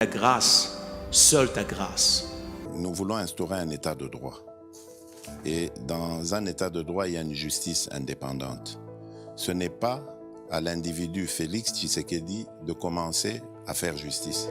Ta grâce, seule ta grâce. Nous voulons instaurer un état de droit. Et dans un état de droit, il y a une justice indépendante. Ce n'est pas à l'individu Félix Tshisekedi de commencer à faire justice.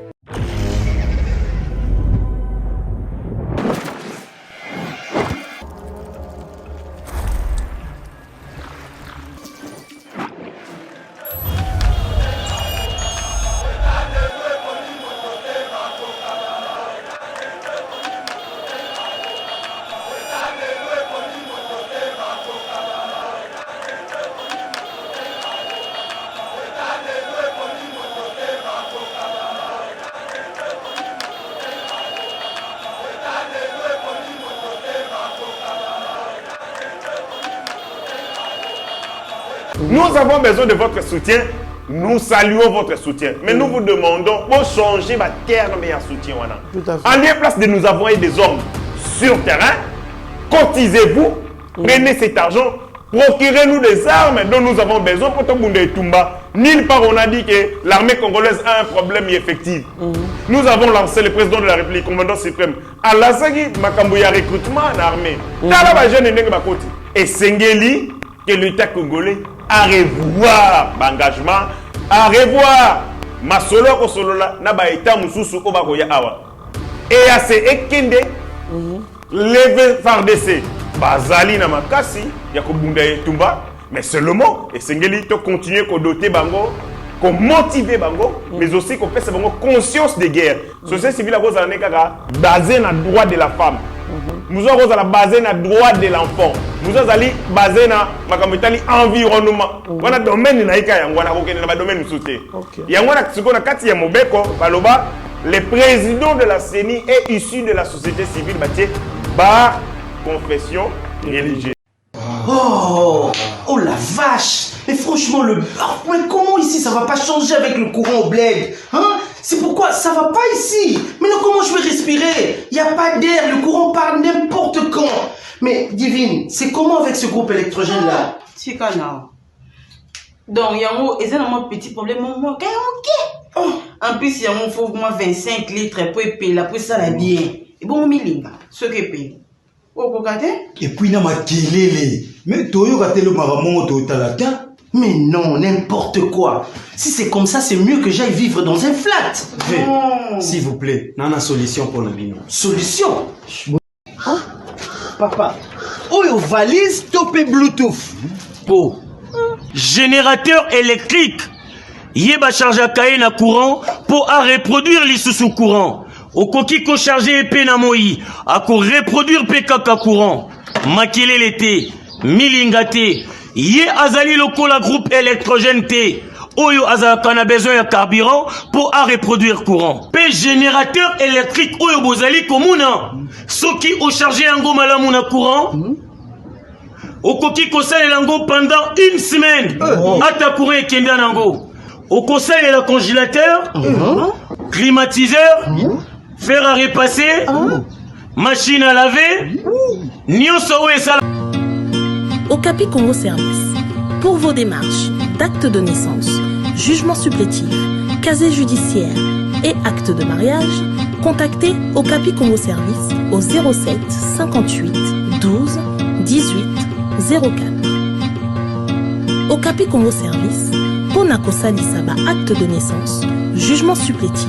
Nous avons besoin de votre soutien. Nous saluons votre soutien. Mais nous vous demandons pour changer ma terre de meilleur soutien. En lieu place de nous envoyer des hommes sur terrain, cotisez-vous, prenez cet argent, procurez-nous des armes dont nous avons besoin pour Tobunde Tumba. Nulle part on a dit que l'armée congolaise a un problème effectif. Nous avons lancé le président de la République, commandant suprême, à l'Azagi, Makambouya recrutement en armée. Et Sengeli, que l'État congolais à revoir l'engagement, à revoir ma solo ko solola na ba État mususu ko ba ko ya awa. Et à ce ekende lever FARDC bazali na makasi ya ko bunda tumba, mais seulement et Sengeli to continuer ko doter bango, ko motiver bango, mais aussi ko faire bango conscience de guerre. Société civile a cause na kaka basé na droit de la femme. Nous avons basé na droit de l'enfant. Nous avons basé na makamutali environnement. Wana domaine na ika yango na kokene na domaine soute. Yango na siko na kati ya mobeko baloba le président de la CENI est issu de la société civile batie ba confession religieuse. Oh la vache! Mais franchement mais comment ici ça va pas changer avec le courant au bled? Hein? C'est pourquoi ça va pas ici. Mais non, comment je vais respirer? Il y a pas d'air, le courant part n'importe quand. Mais Divine, c'est comment avec ce groupe électrogène là? Donc il y a un petit problème en plus il y a un faut 25 litres pour payer la pour ça la bien. Et bon milinga, ce que paye. Et puis na makelele. Mais toyo katelo maramongo to talata. Mais non, n'importe quoi. Si c'est comme ça, c'est mieux que j'aille vivre dans un flat. S'il vous plaît, nana solution pour Nabino. Solution? Hein? Papa, oyo valise topé Bluetooth. Po. Générateur électrique. Yeba charge à cahier na courant pour à reproduire les sous courant. Au coquille ko charger épée na moi. À ko reproduire PKK courant. Makele l'été. Milingate. Yé azali lokola groupe électrogène T. Oyo azalaka na besoin de carburant pour à reproduire courant. P générateur électrique oyo bozali komuna. Soki o charger yango malamu na courant. Okoki kosala yango pendant une semaine. Ata courant ekende nango. Okosala la congélateur, climatiseur, fer à repasser, machine à laver. Nyonso oyo esala. Okapi Congo Service. Pour vos démarches d'actes de naissance, jugement supplétif, casier judiciaire et acte de mariage, contactez Okapi Congo Service au 07 58 12 18 04. Okapi Congo Service, Ponako Salisaba acte de naissance, jugement supplétif,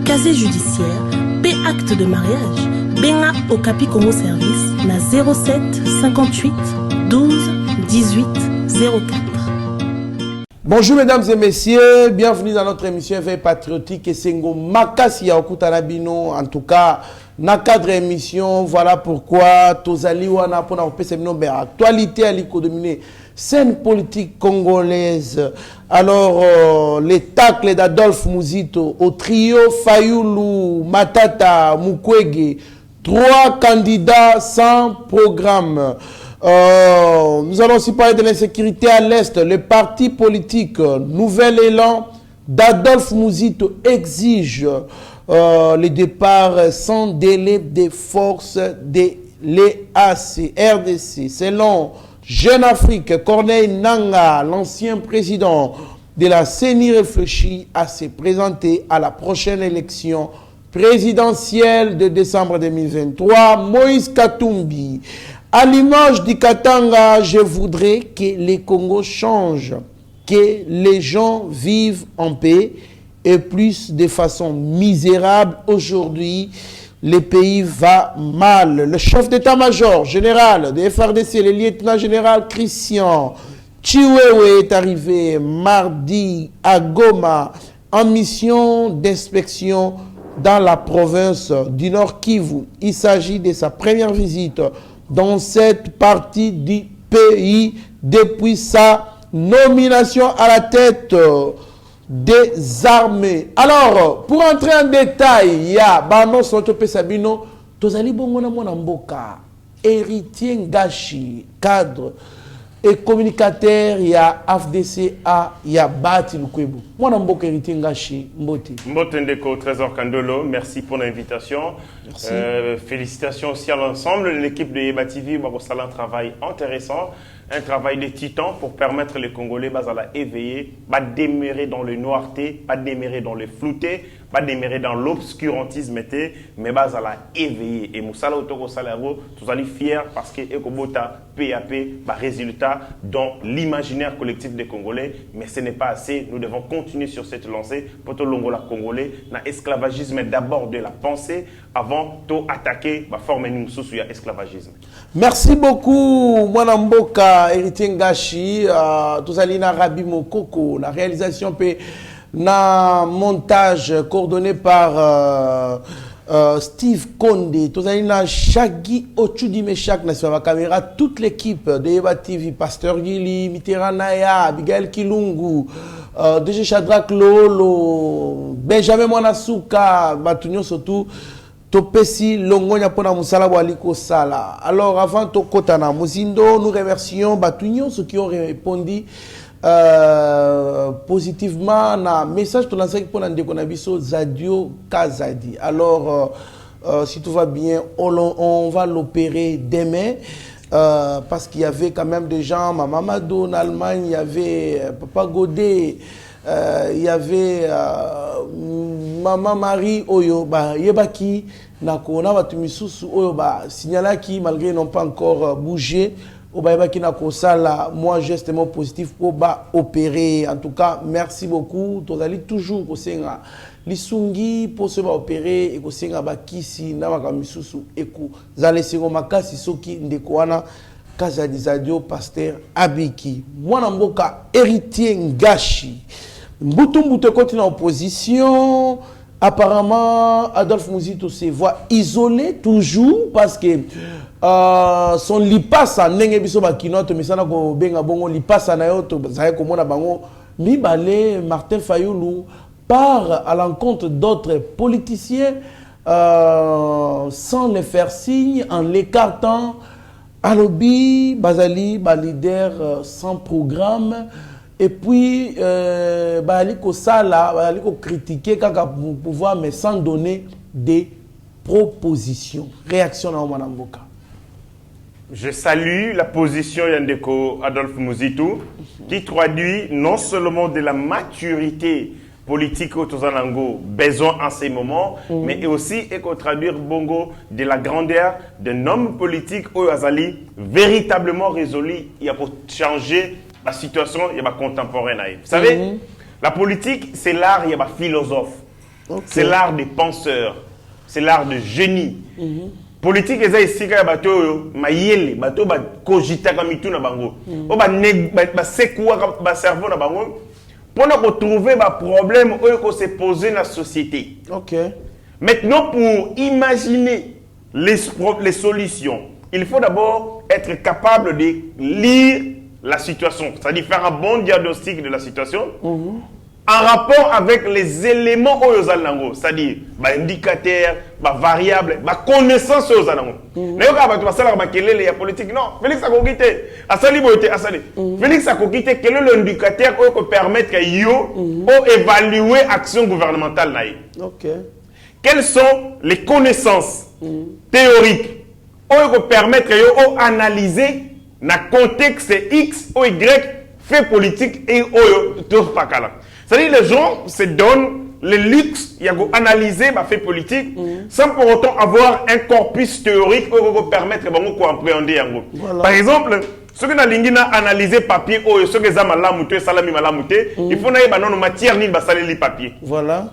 casier judiciaire, P acte de mariage, Benga Okapi Congo Service na 07 58 12 18 04. Bonjour mesdames et messieurs, bienvenue dans notre émission Éveil Patriotique et Sengo Makasi ya Okutarabino. En tout cas, na cadre émission, voilà pourquoi Tozali wana pona opesa bino be actualité à l'économie scène politique congolaise. Alors les tacles d'Adolphe Muzito au trio Fayulu, Matata, Mukwege, 3 candidats sans programme. Nous allons aussi parler de l'insécurité à l'Est. Le parti politique Nouvel Élan d'Adolphe Muzito exige le départ sans délai des forces de l'EAC, RDC. Selon Jeune Afrique, Corneille Nangaa, l'ancien président de la CENI réfléchit à se présenter à la prochaine élection présidentielle de décembre 2023. Moïse Katumbi, à l'image du Katanga, je voudrais que les Congos changent, que les gens vivent en paix et plus de façon misérable. Aujourd'hui, le pays va mal. Le chef d'état-major général de FRDC, le lieutenant-général Christian Chiwewe, est arrivé mardi à Goma en mission d'inspection dans la province du Nord Kivu. Il s'agit de sa première visite dans cette partie du pays depuis sa nomination à la tête des armées. Alors, pour entrer en détail, il y a Bano Sotope Sabino, Tozali Bongona Mboka, héritier Ngashi, cadre et communicateur, il y a AFDCA, il y a Bati Lukwebu. Mboka héritier Ngashi, Mbote. Mbote Ndeko, Trésor Kandolo, merci pour l'invitation. Félicitations aussi à l'ensemble de l'équipe de Yeba TV. C'est un travail intéressant. Un travail de titan pour permettre les Congolais à la éveiller, pas demeurer dans le noirté, pas demeurer dans le flouté, pas demeurer dans l'obscurantisme, mais à la éveiller. Et Moussala Otoko Salaro, tous allez fiers parce que Ekobota PAP, résultat dans l'imaginaire collectif des Congolais. Mais ce n'est pas assez. Nous devons continuer sur cette lancée pour tout l'Ongola Congolais. L'esclavagisme d'abord de la pensée avant de attaquer la forme de l'esclavagisme. Merci beaucoup, Mwanamboka, héritier Ngashi, Tozalina Rabi Mokoko, la réalisation pe na montage coordonné par Steve Konde, Tozalina Shagi Ochudi Meshak, sur la caméra, toute l'équipe de Yeba TV, Pasteur Gili, Mitterrandaya, Abigail Kilungu, DG Shadrach Lolo, Benjamin Mwanasuka, Batunyo surtout. Topesi Longonya pona musala waliko sala. Alors avant Tokotana Muzindo, nous remercions Batunion ceux qui ont répondu positivement na message to lancé pour Ndeko Nabiso Zadio Kazadi. Alors si tout va bien, on va l'opérer demain. Parce qu'il y avait quand même des gens, Maman Mado en Allemagne, il y avait Papa Godet, il y avait Maman Marie Oyo, Yebaki, Nakona Batumisusu Oyo, Signalaki, malgré n'ont pas encore bougé, Yebaki Nakosala, moi gestement positif pour opérer. En tout cas, merci beaucoup. Tozali toujours au Senga. Lisungi pour se opérer et au Senga Bakisi, Nawakamisusu, Eko, Zalesengo Makasi, Soki, Ndekwana. Kazadi Zadio, pasteur Abiki. Mwanamboka, héritier Ngashi. Mbutu continue en opposition. Apparemment, Adolphe Muzito se voit isolé toujours parce que son lipasa nenge biso bakinote misana ko benga bongo lipasa na yoto zaye ko mona bango Mibale Martin Fayoulou part à l'encontre d'autres politiciens sans les faire signe en l'écartant. Alobi, Bazali, leader sans programme. Et puis, Baliko Sala, Baliko critiquer pour pouvoir, mais sans donner des propositions. Réaction à Omanamboka. Je salue la position Yandeko Adolphe Muzitu, qui traduit non seulement de la maturité politique au Tozanango, besoin en ces moments, mais aussi et traduire Bongo de la grandeur d'un homme politique au Azali véritablement résolu. Il y a pour changer la situation, il y a contemporaine. Vous savez, la politique, c'est l'art, il y a philosophe. C'est l'art des penseurs. C'est l'art de génie. Politique, c'est ici que bateau mayele, bateau ba cogita kamitu na bango. O ba sekua ba cerveau na bango. Pour nous retrouver un problème qu'on s'est posé dans la société. Maintenant, pour imaginer les solutions, il faut d'abord être capable de lire la situation, c'est-à-dire faire un bon diagnostic de la situation en rapport avec les éléments aux alengours, c'est-à-dire indicateurs, variables, connaissances aux alengours. Mais la politique, non, Félix a quitté. Félix a quitté. Quel est l'indicateur qui peut permettre d'évaluer l'action gouvernementale? Quelles sont les connaissances théoriques qui peuvent permettre d'analyser dans le contexte X ou Y fait politique et d'autres pas là. C'est-à-dire les gens se donnent le luxe, il y a analyser ma fait politique sans pour autant avoir un corpus théorique qui va permettre de appréhender. Voilà. Par exemple, ceux qui ont analysé papier, ceux qui ont salami malamouté, il faut que matière ni basaleli papier. Voilà.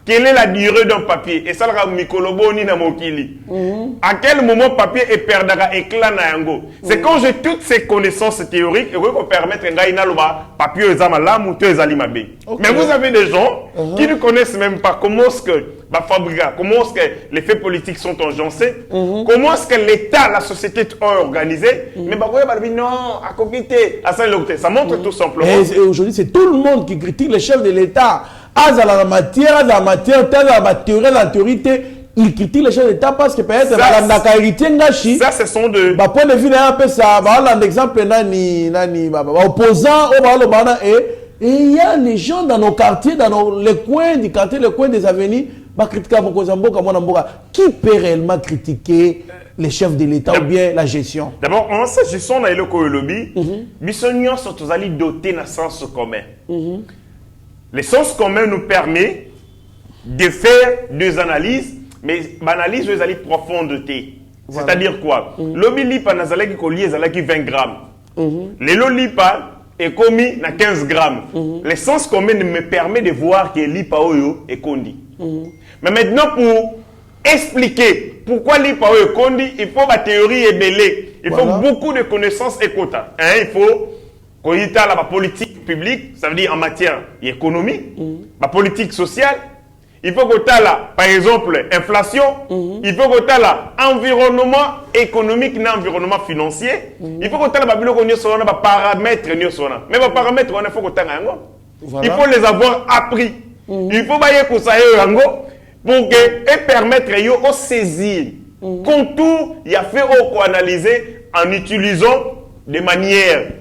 Quelle est la durée d'un papier? Et ça, le mikolobo ni na mokili. À quel moment papier est perdra éclat na yango? C'est quand j'ai toutes ces connaissances théoriques et que permettre un papier aux amalam ou aux alimabe. Mais vous avez des gens qui ne connaissent même pas comment est-ce que la fabrique, comment est-ce que les faits politiques sont agencés, comment est-ce que l'État, la société est organisée. Mais non, à côté, à ça montre tout simplement. Et aujourd'hui, c'est tout le monde qui critique les chefs de l'État. La matière, la théorie, il critique les chefs d'État parce que peut-être ça, ce sont de... point de vue, ça, un exemple, opposant, et il y a les gens dans nos quartiers, dans les coins du quartier, les coins des avenues, qui peut réellement critiquer les chefs de l'État ou bien la gestion? D'abord, en cette gestion, on a le lobby, nous sommes dotés d'un sens commun. Le sens commun nous permet de faire des analyses, mais l'analyse doit aller profondité. Voilà. C'est-à-dire quoi? Lobby lipa na zalaki kolié zalaki 20 grammes. Le lipa est commis na 15 grammes. Le sens commun me permet de voir que lipa oyo est condi. Mais maintenant, pour expliquer pourquoi lipa oyo est condi, il faut la théorie est belée. Il faut beaucoup de connaissances et quotas. Il faut qu'on y ait la politique publique, ça veut dire en matière d'économie, la politique sociale. Il faut qu'on ait là, par exemple, inflation. Il faut qu'on ait là, environnement économique, environnement financier. Il faut qu'on ait là, paramètres. Mais les paramètres, il faut qu'on ait. Il faut les avoir appris. Il faut que ça pour que permettre de saisir. Contour, il y a fait analyser en utilisant de manière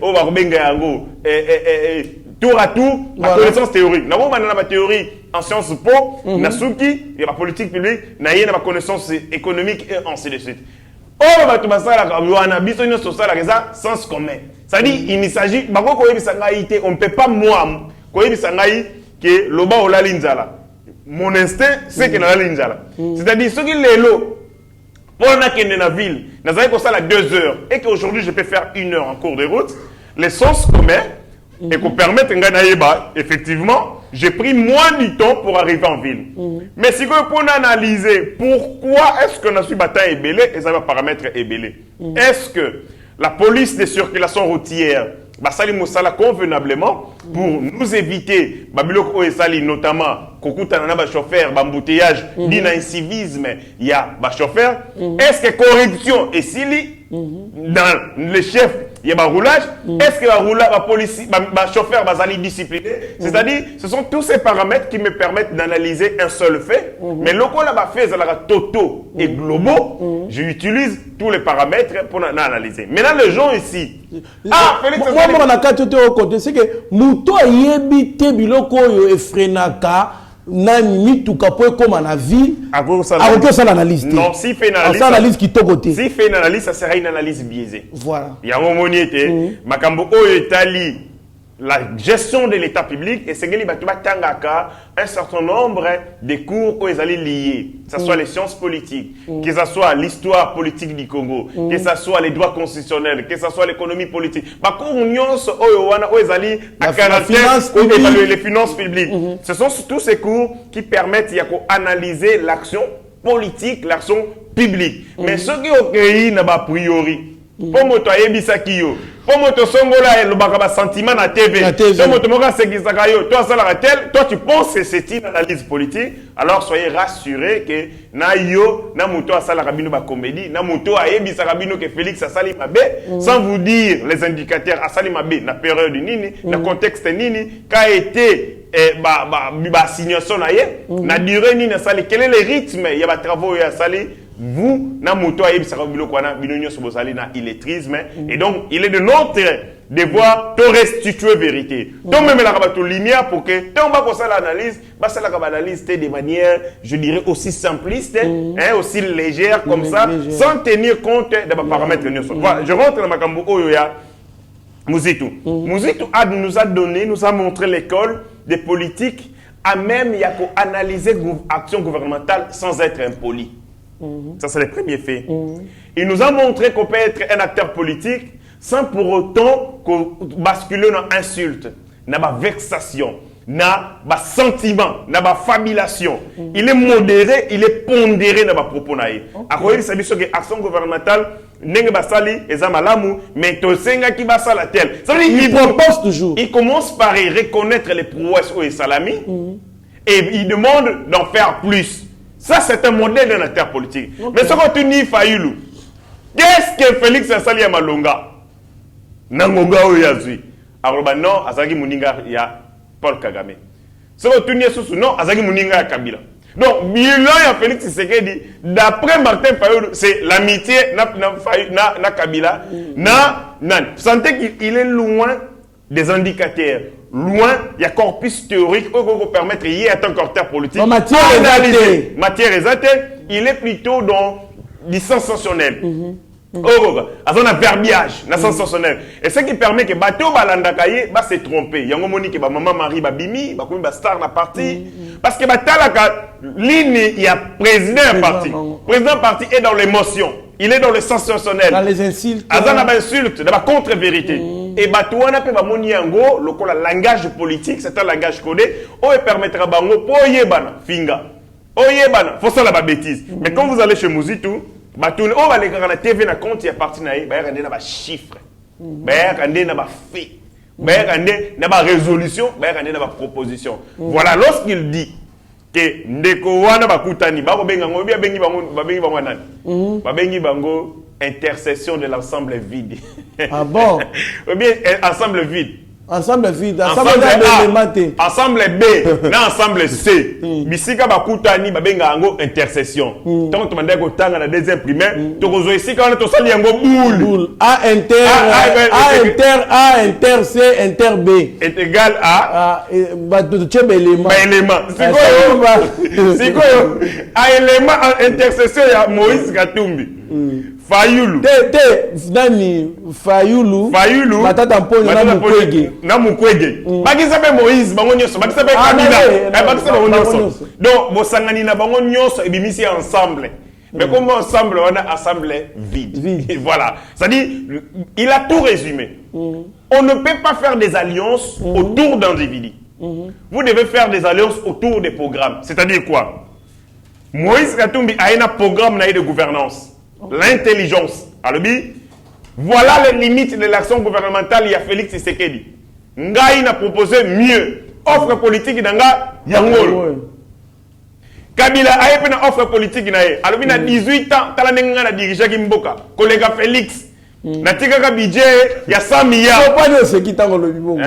tour à tour la connaissance théorique. Nous avons la théorie en sciences po, nasuki, et la politique publique, na la connaissance économique et ainsi de suite. Oh, bah tout ça là, on a besoin de ça sens commun. Ça dit, il s'agit, on ne peut pas moi, que loba ou la linzala. Mon instinct, c'est que la linzala. C'est-à-dire, ce qui est l'eau. Pour la ville, nous avons ça à 2 heures et qu'aujourd'hui je peux faire 1 heure en cours de route, les sens communs et qu'on permette effectivement, j'ai pris moins de temps pour arriver en ville. Mais si vous pouvez analyser pourquoi est-ce que notre bataille est belée, et ça va paramètre est belé. Est-ce que la police de circulation routière basali mosala convenablement pour nous éviter babiloko oesali notamment kokuta na ba chauffeur bambouteillage ni na incivisme ya ba chauffeur est-ce que corruption et sili dans les chefs il y a ba roulage est-ce que la roulage ba police ba chauffeur basali discipliné c'est-à-dire ce sont tous ces paramètres qui me permettent d'analyser un seul fait mais loko la ba fait la toto et globaux j'utilise tous les paramètres pour analyser maintenant les gens ici Félix c'est que muto yebite biloko yo efrenaka na mituka po comme na vie avec ça l'analyse non si fait une analyse qui to côté si fait une analyse ça sera une analyse biaisée voilà il y a un moment était makambo oyo etali la gestion de l'état public et c'est que un certain nombre de cours où ils allaient liés, que ce soit les sciences politiques, que ce soit l'histoire politique du Congo, que ce soit les droits constitutionnels, que ce soit l'économie politique. Évaluer les finances publiques. Ce sont tous ces cours qui permettent d'analyser l'action politique, l'action publique. Mais ce qui est créé n'a pas priori. Pour moi, tu as pour moi, tu as sentiment na TV. Toi, tu penses que c'est une analyse politique. Alors, soyez rassurés que na yo, na muto a sala rabino ba comédie, na muto a ebisa rabino que Félix a sali mabe, sans vous dire les indicateurs a sali mabe, na période nini, na contexte nini, qu'a été assignation na ye, na durée nini na sali, quel est le rythme, il y a des travaux ya sali. Vous, na muto a ebisa rabino kwana binonyo sobosali na illettrisme et donc il est de notre devoir de restituer vérité. Donc même la rabato lumière pour que tant va ça l'analyse, bah ça la analyse de manière, je dirais aussi simpliste, aussi légère comme ça, sans tenir compte des paramètres. Voilà, je rentre dans ma cambo oyoya. Mouzitou. Mouzitou nous a donné, nous a montré l'école des politiques à même il y a qu'à analyser l'action gouvernementale sans être impoli. Ça, c'est le premier fait. Il nous a montré qu'on peut être un acteur politique sans pour autant basculer dans l'insulte, dans la vexation, dans le sentiment, dans la fabulation. Il est modéré, il est pondéré dans les propos. Il s'agit de l'action gouvernementale. Mais il propose toujours. Il commence par reconnaître les prouesses au Salami et il demande d'en faire plus. Ça, c'est un modèle d'un acteur politique. Mais ce que tu dis, Fayoulou, qu'est-ce que Félix Assali a Malonga? Nangonga ou Yazui? Alors, non, Azagi Mouninga, il y a Paul Kagame. Ce que tu dis, non, Azagi Mouninga, Kabila. Donc, bilan ya Félix Tshisekedi, d'après Martin Fayoulou, c'est l'amitié na Kabila, sentez qu'il est loin des indicateurs. Loin, il y a corpus théorique qui peut permettre de y être un cortège politique. Matière exacte, il est plutôt dans du sensationnel. Azon a verbiage, na sensationnel. Et ce qui permet que bateau balandakaye va se tromper. Yango moni que ba maman Marie ba bimi, ba komi ba star na parti parce que batalaka ligne il y a président parti. Président parti est dans l'émotion. Il est dans le sensationnel. Dans les insultes. Azon a ba insulte, dans la contre-vérité. Et bateau on a pe ba moni yango lokola langage politique, c'est un langage codé où il permettra bango po yebana finga. Oyebana, faut ça la bêtise. Mais quand vous allez chez Mouzitou, Batoune, oh, les gars, la TV n'a compte, il y a parti na chiffres, na fait, na résolution, na proposition. Voilà, lorsqu'il dit que ndeko wana bakutani, babengi bango intercession de l'ensemble vide. Ah bon? Ou bien ensemble vide. Ensemble vide, ensemble A, ensemble B, na ensemble C. Bisika bakutani babenga yango intercession. Tant que tu m'as ko tanga na deuxième primaire, to kozo isika on to sali yango boule. A inter C inter B est égal à ba to chebe élément. Siko yo a élément intercession ya Moïse Katumbi. Fayoulou. Nani Fayoulou. Batata mponyo na Mukwege. Na Mukwege. Bakisa be Moïse bango nyonso, bakisa be Kabila. Bakisa bango nyonso. Donc bosangani na bango nyonso ebimisi ensemble. Mais comment ensemble on a assemblée vide. Voilà. C'est-à-dire il a tout résumé. On ne peut pas faire des alliances autour d'individus. Vous devez faire des alliances autour des programmes. C'est-à-dire quoi? Moïse Katumbi a un programme de gouvernance. L'intelligence. Alors, voilà les limites de l'action gouvernementale. Il y a Félix Tshisekedi. Ngaï n'a proposé mieux. Offre politique d'anga Yangol. Kabila a une offre politique. Alors, il a 18 ans. Talanenga na dirigé Kimboka. Collègue Félix. Na tika budget, il y a 100 milliards. Il ne faut pas dire ce qui t'a le bibon.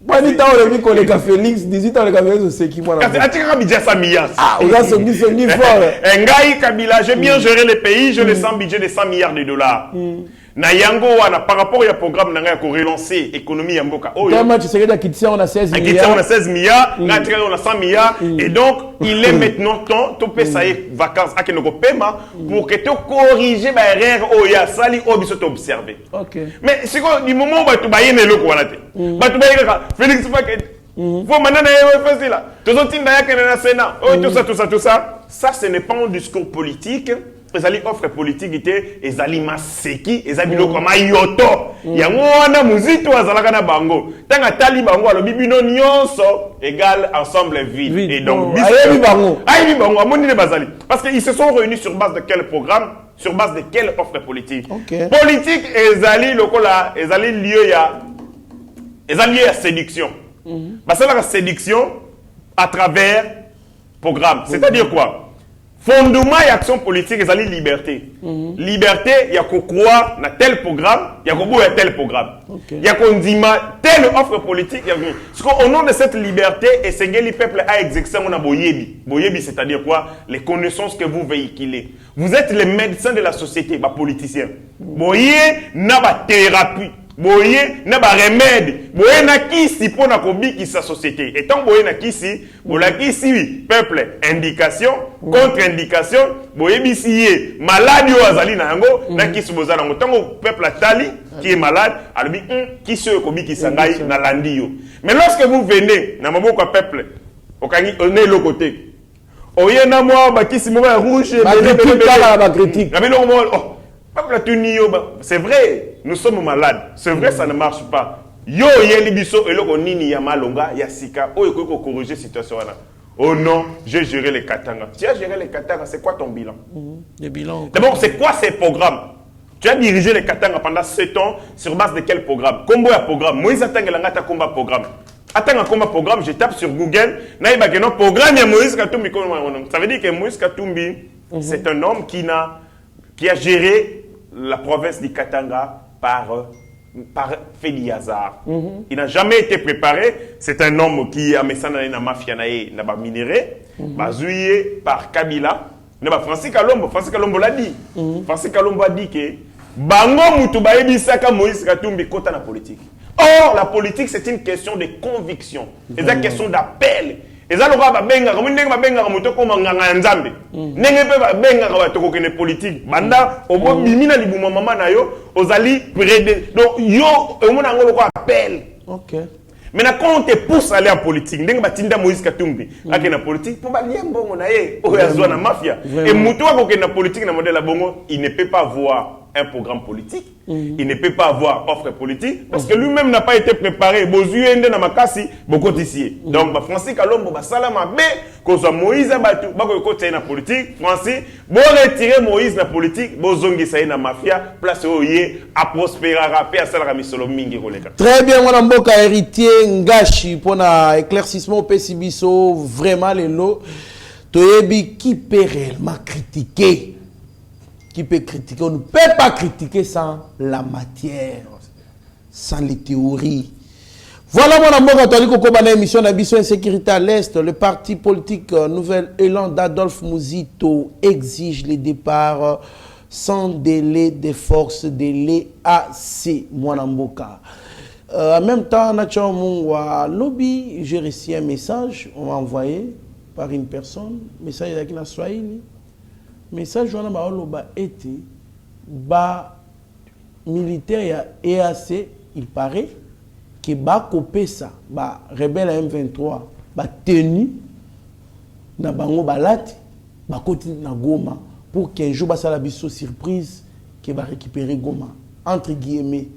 Pas dit tant le collègue Félix, 18 ans le Félix, c'est qui moi là. Parce que budget 100 milliards. Ah, on a ce ni fort. Ngaï Kabila, j'ai bien géré le pays, je le sens budget de 100 milliards de dollars. Na yango wana par rapport au programme nanga ko relancer économie ya mboka. Oh. Comment tu sais que Kitsia on a 16 milliards. Kitsia on a 16 milliards, na tika on a 100 milliards et donc il est maintenant temps to pe ça vacances à kenoko paiement pour que tu corriger ba erreur o ya sali o biso to observer. OK. Mais c'est quoi du moment où tu bayene le ko wana te. Ba tu bayene Félix Faked. Faut maintenant faire là. Tous autres tinda ya kenena Sénat. Oh tout ça. Ça ce n'est pas un discours politique. Ezali offre politique ité ezali maseki ezali biloko mayoto yango wana Mouzitou azalaka na bango tanga tali bango alobi bino nyonso égal ensemble vide et donc ayebi bango amoni ne bazali parce que ils se sont réunis sur base de quel programme, sur base de quelle offre politique. Politique ezali lokola ezali lieu ya séduction. Parce que la séduction à travers programme, c'est-à-dire quoi? Fondement et action politique, c'est la liberté. Liberté, il y a qu'on croit dans tel programme, il y a qu'on boit tel programme. Il y a qu'on dit telle offre politique. Parce qu'au nom de cette liberté, et c'est que le peuple a exécuté mon boyebi. Boyebi, c'est-à-dire quoi? Les connaissances que vous véhiculez. Vous êtes les médecins de la société, pas politiciens. Boye n'a pas thérapie. Boye n'a pas remède. Boye n'a kisi pour na kobi qui sa société. Et tant boye n'a kisi, bola kisi peuple indication, contre-indication, boye bisiye maladie ou azali na yango, na kisi bozala ngo tant peuple atali, qui est malade, alors qui se kobi qui sangai na landio. Mais lorsque vous venez na maboko peuple, on est l'autre côté. Oye na moi ba qui si moi rouge critique. C'est vrai, nous sommes malades. C'est vrai, ça ne marche pas. Yo yeli biso eloko nini ya malonga ya sika oyo ko corriger situation wana. Oh non, j'ai géré les Katanga. Tu as géré les Katanga, c'est quoi ton bilan? Le bilan. D'abord, c'est quoi ces programmes? Tu as dirigé les Katanga pendant 7 ans sur base de quel programme? Combo à programme. Moïse Atangelanga ta combat programme. Attends un combat programme, je tape sur Google. Naïba que non programme ya Moïse Katumbi. Ça veut dire que Moïse Katumbi, c'est un homme qui a géré la province du Katanga par fait du hasard. Il n'a jamais été préparé. C'est un homme qui a mis ça dans la mafia, n'a pas minéré, bazouillé par Kabila. Francis Kalombo l'a dit. Francis Kalombo a dit que Bango Mutuba Ebisaka Moïse Katumbi kota na politique. Or, la politique, c'est une question de conviction. C'est une question d'appel. Et ça, on va benga, comme on benga, on comme nganga nzambe. Nenge pe ba benga ka to ko kene politique. Banda obo bimina libuma mama na yo, ozali près. Donc yo on a ngolo ko appel. OK. Maintenant quand on te pousse à aller en politique, ndenge batinda Moïse Katumbi, ake na politique pour ba lien bongo na ye, o ya zona mafia. Et muto ko kene na politique na modèle bongo, il ne peut pas voir un programme politique, il ne peut pas avoir offre politique parce que lui-même n'a pas été préparé. Donc, Francis Kalombo, Salama B, que Moïse Abatu, côté na politique, Francis, bon retirer Moïse na politique, Bozongi Saï na mafia, place au yé, à prospérer, à paix, à Salami Solomingi. Très bien, mon amboka héritier, Ngashi, pour l'éclaircissement au Pessibiso, vraiment les lots, Toyebi qui peut réellement critiquer. Qui peut critiquer? On ne peut pas critiquer sans la matière, sans les théories. Voilà mon amour catholique au combat d'émission d'ambition et sécurité à l'Est. Le parti politique Nouvel Élan d'Adolphe Mouzito exige le départ sans délai des forces de l'EAC. Mon amour. En même temps, à lobby, j'ai reçu un message, on m'a envoyé par une personne, message de la Swahili. Message wana ba oloba été ba militaire ya EAC, il paraît que ba kopesa ba rebelle M23 ba tenu na bango balati ba koti na Goma pour qu'un jour ba sala biso surprise que ba récupérer Goma entre guillemets.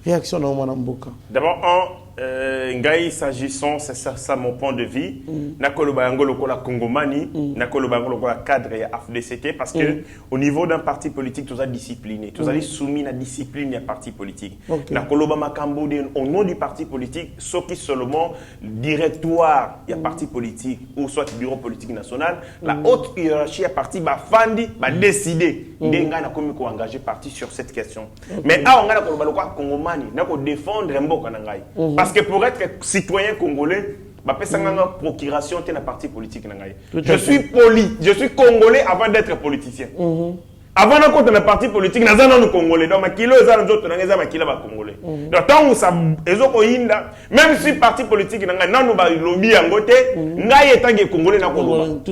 Réaction dans mon amboka. D'abord ngai s'agissant, c'est ça mon point de vue. Nakolo bayango lokola Congomani, nakolo bayango lokola cadre ya FDCT parce que au niveau d'un parti politique tous a discipliné, tous a soumis la discipline ya parti politique. Nakolo ba makambo au nom du parti politique, sauf qui seulement directoire ya parti politique ou soit bureau politique national, la haute hiérarchie ya parti ba fandi ba décider ndenga na komi ko engager parti sur cette question. Mais on nga nakolo ba lokola Congomani, nako défendre mboka na ngai. Parce que pour être citoyen congolais, je suis procuration de la parti politique. Je suis congolais avant d'être politicien. Avant d'être un parti politique, nous sommes congolais. Donc, congolais. Donc, tant que ça, même si le parti politique, nous avons lobby en côté, congolais.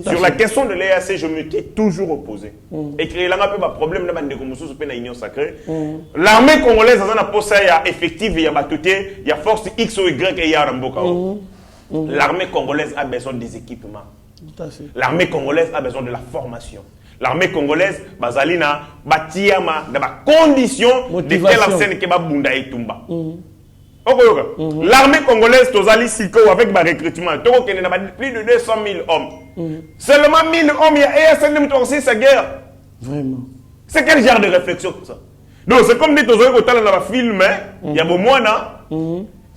Sur la question de l'EAC, je me suis toujours opposé. Et créer là un problème dans l'union sacrée. L'armée congolaise a un poste effectif, il y a force X ou Y et il y a un L'armée congolaise a besoin des équipements. L'armée congolaise a besoin de la formation. L'armée congolaise, bazalina, batiama, dans la condition de telle scène que babunda et tumba. L'armée congolaise, tozali siko avec ba recrutement, toko kene na plus de 200 000 hommes. Seulement 1000 hommes, il y a ESN qui sa guerre. Vraiment. C'est quel genre de réflexion ça? Donc c'est comme dit tozali ko tala na film, il y a bomwana.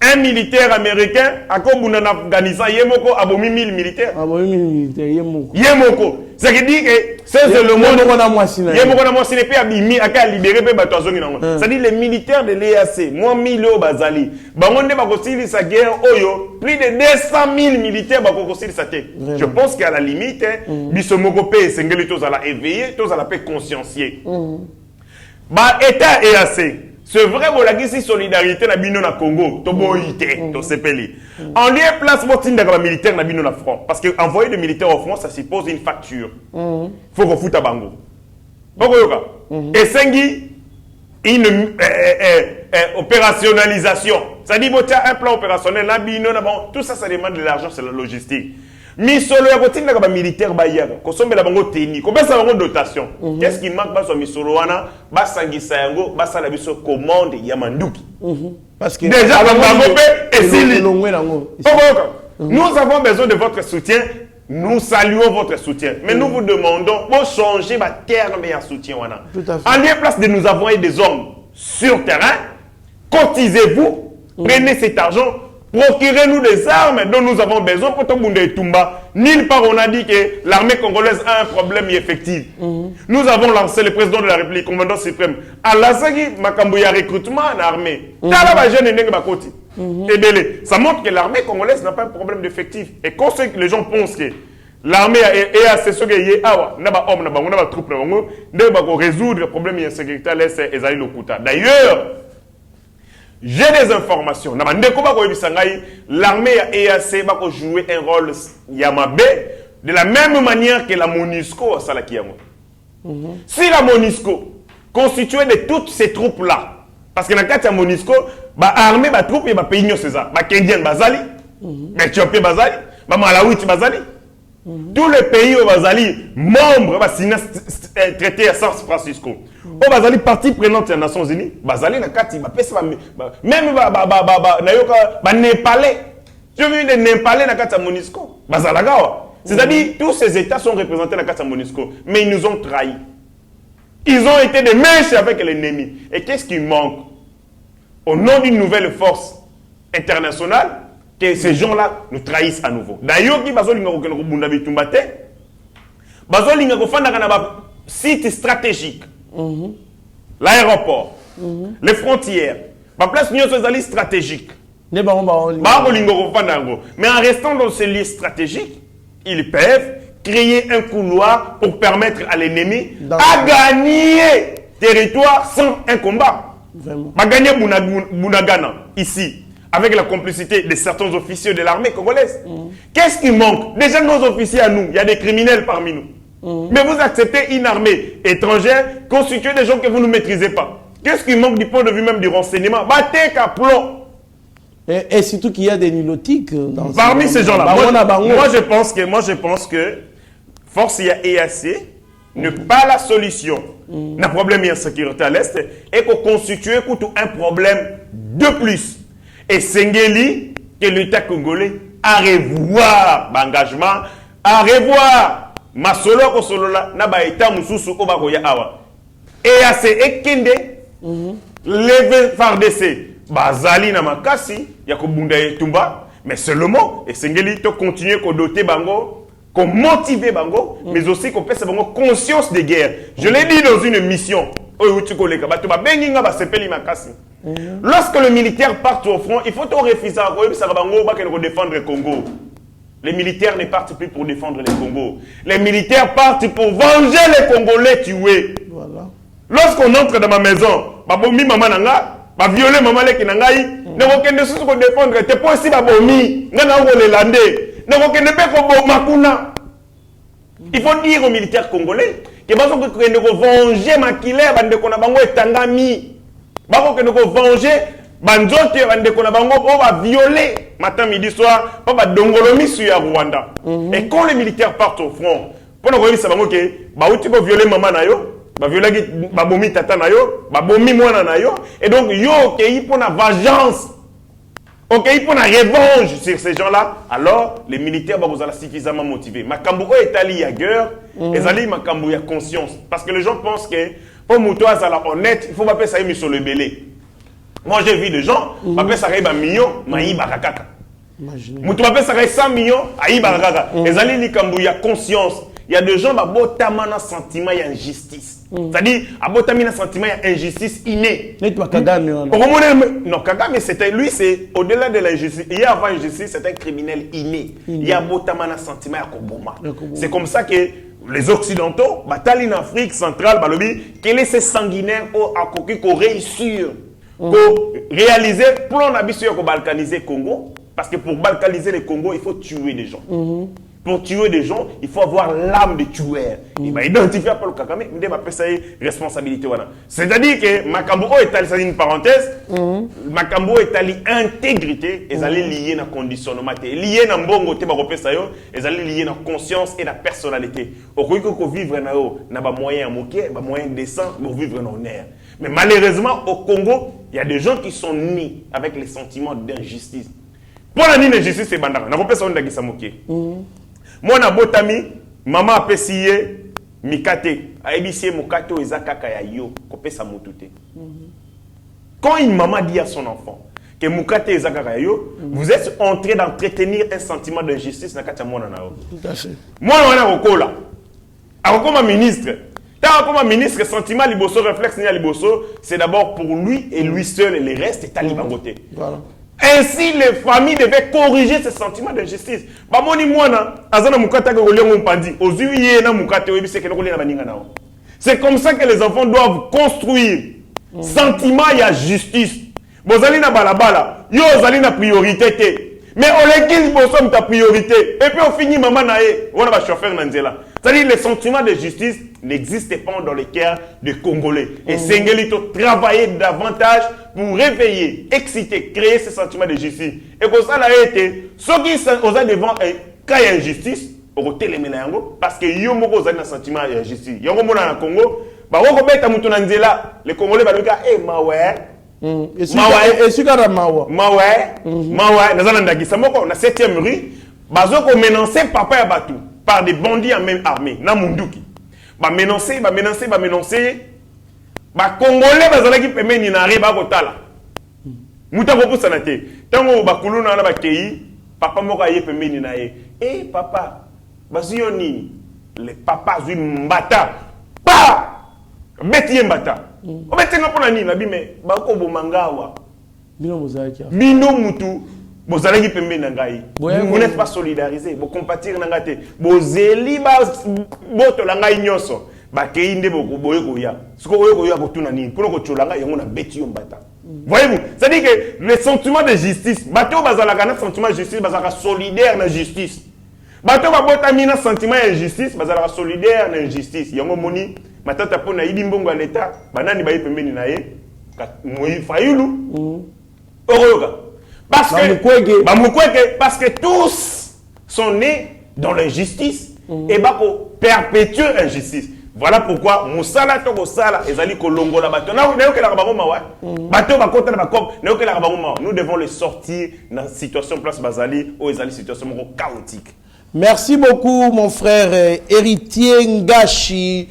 Un militaire américain a comme en Afghanistan, yemoko abomi 1000 militaires. Abomi 1000 militaires, yemoko. Yemoko. Ce qui dit que c'est le monde. Yemoko na mwasi na. Yemoko na mwasi ne peut abimi aka libérer pe bato azongi nango. Ça dit les militaires de l'EAC, moi 1000 o bazali. Bango nde bakosili sa guerre oyo, plus de 200 000 militaires bakosili sa te. Je pense qu'à la limite, biso moko pe sengeli tous à la éveiller, tous à la paix consciencier. Ba état EAC. C'est vrai que la solidarité na bino na Congo, to boité, to sepeli. En lieu place motinda comme militaire na bino na front parce que envoyer des militaires au front ça suppose une facture. Faut qu'on foute à bango. Pourquoi et sengi opérationnalisation. Ça dit, un plan opérationnel, tout ça, ça demande de l'argent, c'est la logistique. Misolo ya kotinda ka militaire ba yaga ko sombela bango teni ko besa bango dotation. Qu'est-ce qui manque ba so misolo wana ba sangisa yango ba sala biso commande ya manduki. Parce que déjà bango pe esili. Nous avons besoin de votre soutien. Nous saluons votre soutien. Mais nous vous demandons pour changer ma terre mais un soutien wana. En lieu place de nous envoyer des hommes sur terrain, cotisez-vous, prenez cet argent. Procurez-nous des armes dont nous avons besoin pour Tombunda et Tumba. Nulle part on a dit que l'armée congolaise a un problème effectif. Nous avons lancé le président de la République, commandant suprême. À l'Azagi, Makambouya recrutement en armée. Ça montre que l'armée congolaise n'a pas un problème d'effectif. Et quand les gens pensent que l'armée est assez ce qu'il y a, n'a pas troupe, n'a résoudre le problème d'insécurité à l'Est et Zali Lokuta. D'ailleurs, j'ai des informations. L'armée EAC va jouer un rôle Yamabe de la même manière que la MONUSCO à Salakiamo. Si la MONUSCO constituée de toutes ces troupes-là, parce que dans le cas de la MONUSCO, l'armée, la troupe, il y a pays César, les Kenyans Bazali, les Éthiopiens Bazali, les Malawiti Bazali. Tous les pays au Bazali, membres de traité à San Francisco. Au Bazali, partie prenante des Nations Unies, Bazali, même les Népalais. Je veux dire, les Népalais dans la MONUSCO. C'est-à-dire, tous ces États sont représentés dans la MONUSCO, mais ils nous ont trahis. Ils ont été des mèches avec l'ennemi. Et qu'est-ce qui manque? Au nom d'une nouvelle force internationale, que ces gens-là nous trahissent à nouveau. D'ailleurs, qui bazolinga ko bunda bitumba te, bazolinga ko fanda kana site stratégique, l'aéroport, les frontières, ma place nous sommes stratégiques. Mais en restant dans ces lieux stratégiques, ils peuvent créer un couloir pour permettre à l'ennemi à gagner territoire sans un combat. À gagner Bunagana ici. Avec la complicité de certains officiers de l'armée congolaise. Qu'est-ce qui manque? Déjà, nos officiers à nous, il y a des criminels parmi nous. Mais vous acceptez une armée étrangère constituée de gens que vous ne maîtrisez pas. Qu'est-ce qui manque du point de vue même du renseignement? Battez qu'à plomb. Et surtout qu'il y a des nilotiques parmi ces gens-là. Moi, je pense que force EAC n'est pas la solution. Un problème d'insécurité à l'Est et qu'on constitue un problème de plus. Et Sengeli, que l'État congolais a revoir l'engagement, a revoir Masolo Kosolola, Naba État Moussousou Obakoya Awa. Et à ces Ekende, les FARDC, Bazali Namakasi, Yakobunda et Tumba, mais seulement, et Sengeli, to continuer qu'on doter Bango, qu'on motive Bango, mais aussi qu'on fasse Bango conscience de guerre. Je l'ai dit dans une mission. Lorsque le militaire part au front, il faut refuser à défendre le Congo. Les militaires ne partent plus pour défendre le Congo. Les militaires partent pour venger les Congolais tués. Voilà. Lorsqu'on entre dans ma maison, babomi maman nanga, ba violer maman leki nangai, ne kokende susu ko défendre, te po si babomi, ngana ngo le landé, ne kokende pe ko bo makuna. Il faut dire aux militaires congolais que bazo ko kende ko venger makile bande ko na bango etangami. Bako kende ko venger banzote bande ko na bango o ba violer matin midi soir, pas ba dongolomi sur ya Rwanda. Et quand les militaires partent au front, pour nous ça bango que ba uti ko violer maman na yo, ba violer ba bomi tata na yo, ba bomi mwana na yo, et donc yo ke pour na vengeance. Ok, pour la revanche sur ces gens-là, alors les militaires vont être suffisamment motivés. Makambo est allé ailleurs, et Zali Makambo a conscience. Parce que les gens pensent que pour Moutoua Zala honnête, il faut pas faire ça sur le belé. Moi j'ai vu des gens, après ça arrive à million, maï barakaka. Moutoua après ça arrive 100 millions, aïe barakaka. Et Zali Likambo a conscience. Il y a des gens qui ont un sentiment d'injustice. C'est-à-dire, il y a un sentiment d'injustice inné. Non, Kagame, lui, c'est au-delà de l'injustice. Il y a avant l'injustice, c'est un criminel inné. Il y a un sentiment d'injustice. C'est comme ça que les Occidentaux, en Afrique centrale, quel est ce sanguinaire pour réussir, pour réaliser, pour balkaniser le Congo. Parce que pour balkaniser le Congo, il faut tuer des gens. Pour tuer des gens, il faut avoir l'âme de tueur. Il va identifier Paul Kagame, il va faire sa responsabilité. C'est-à-dire que Makambo est c'est une parenthèse, Makambo est intégrité, ils allaient lier dans conditionnement, lié dans bongo te ba repesa yo, ils allaient lier dans conscience et la personnalité. Au lieu que vivre na yo, na ba moyen moquer, ba moyen décent pour vivre dans l'air. Mais malheureusement au Congo, il y a des gens qui sont nés avec les sentiments d'injustice. Pour la injustice c'est bandaka, na repesa on ndakisa moquer. Moi, na botami, maman a pessié, mikate, a ébissé mokato eza kaka ya yo, kopesa motute. Quand une maman dit à son enfant que mukate eza kaka ya yo, vous êtes en train d'entretenir un sentiment d'injustice na kati ya mwana na yo. Tout à fait. Moi, wana kokola. Akokoma ministre. Tant comme ministre, sentiment liboso, réflexe ni liboso, c'est d'abord pour lui et lui seul et les restes est à libangoté. Voilà. Ainsi, les familles devaient corriger ce sentiment d'injustice. C'est comme ça que les enfants doivent construire sentiment et justice. Vous allez na balabala, yo allez na priorité. Mais on les quitte pour ta priorité. Et puis on finit maman nae, on va chauffeur nanzela. C'est-à-dire les sentiments de justice n'existent pas dans les cœurs des Congolais. Et Sengelito travailler davantage pour réveiller, exciter, créer ce sentiment de justice. Et comme ça, là, ceux qui sont devant quand il y a injustice, on va téléménager parce que yo moko ont un sentiment de justice. Yo moko na Congo, ba woko beta mutu nanzela, les Congolais ba luka mawe. Et si mawa mawe nazana ndakisa moko na 7e rue, bazoko menacer papa ya batu par des bandits en même armée na munduki. Ba menacer. Ba Congolais bazalaki pemeni na riba kotala. Muta ko pusana te. Tango ba kuluna na ba kei, papa moko aye pemeni na ye. Eh papa, baziyo nini? Le papa zui mbata. Pa! Beti mbata. O beti ngapona nini na bime ba ko bomangawa. Bino mozalaki. Bino mutu bozalaki pemeni na ngai. Vous n'êtes pas solidarisé, bo compatir na ngate. Bozeli ba boto la ngai nyoso. Bakeinde boko boye koya. Siko boye koya kotuna nini? Pour ko cholanga yango na beti yo mbata. Voyez-vous, c'est-à-dire que le sentiment de justice, bato bazalaka na sentiment de justice, bazalaka solidaire na justice. Bato babotami na sentiment de justice, bazalaka solidaire na justice. Yango moni, matata pona yidi mbongo à l'état, banani baye pembeni na ye, moyi fayulu. Oroyoka. Parce que tous sont nés dans l'injustice et bako perpétuer l'injustice. Voilà pourquoi Moussala Toko Sala ezali kolongola bato. Nous devons les sortir dans la situation place Bazali ou ezali situation chaotique. Merci beaucoup mon frère héritier Ngashi.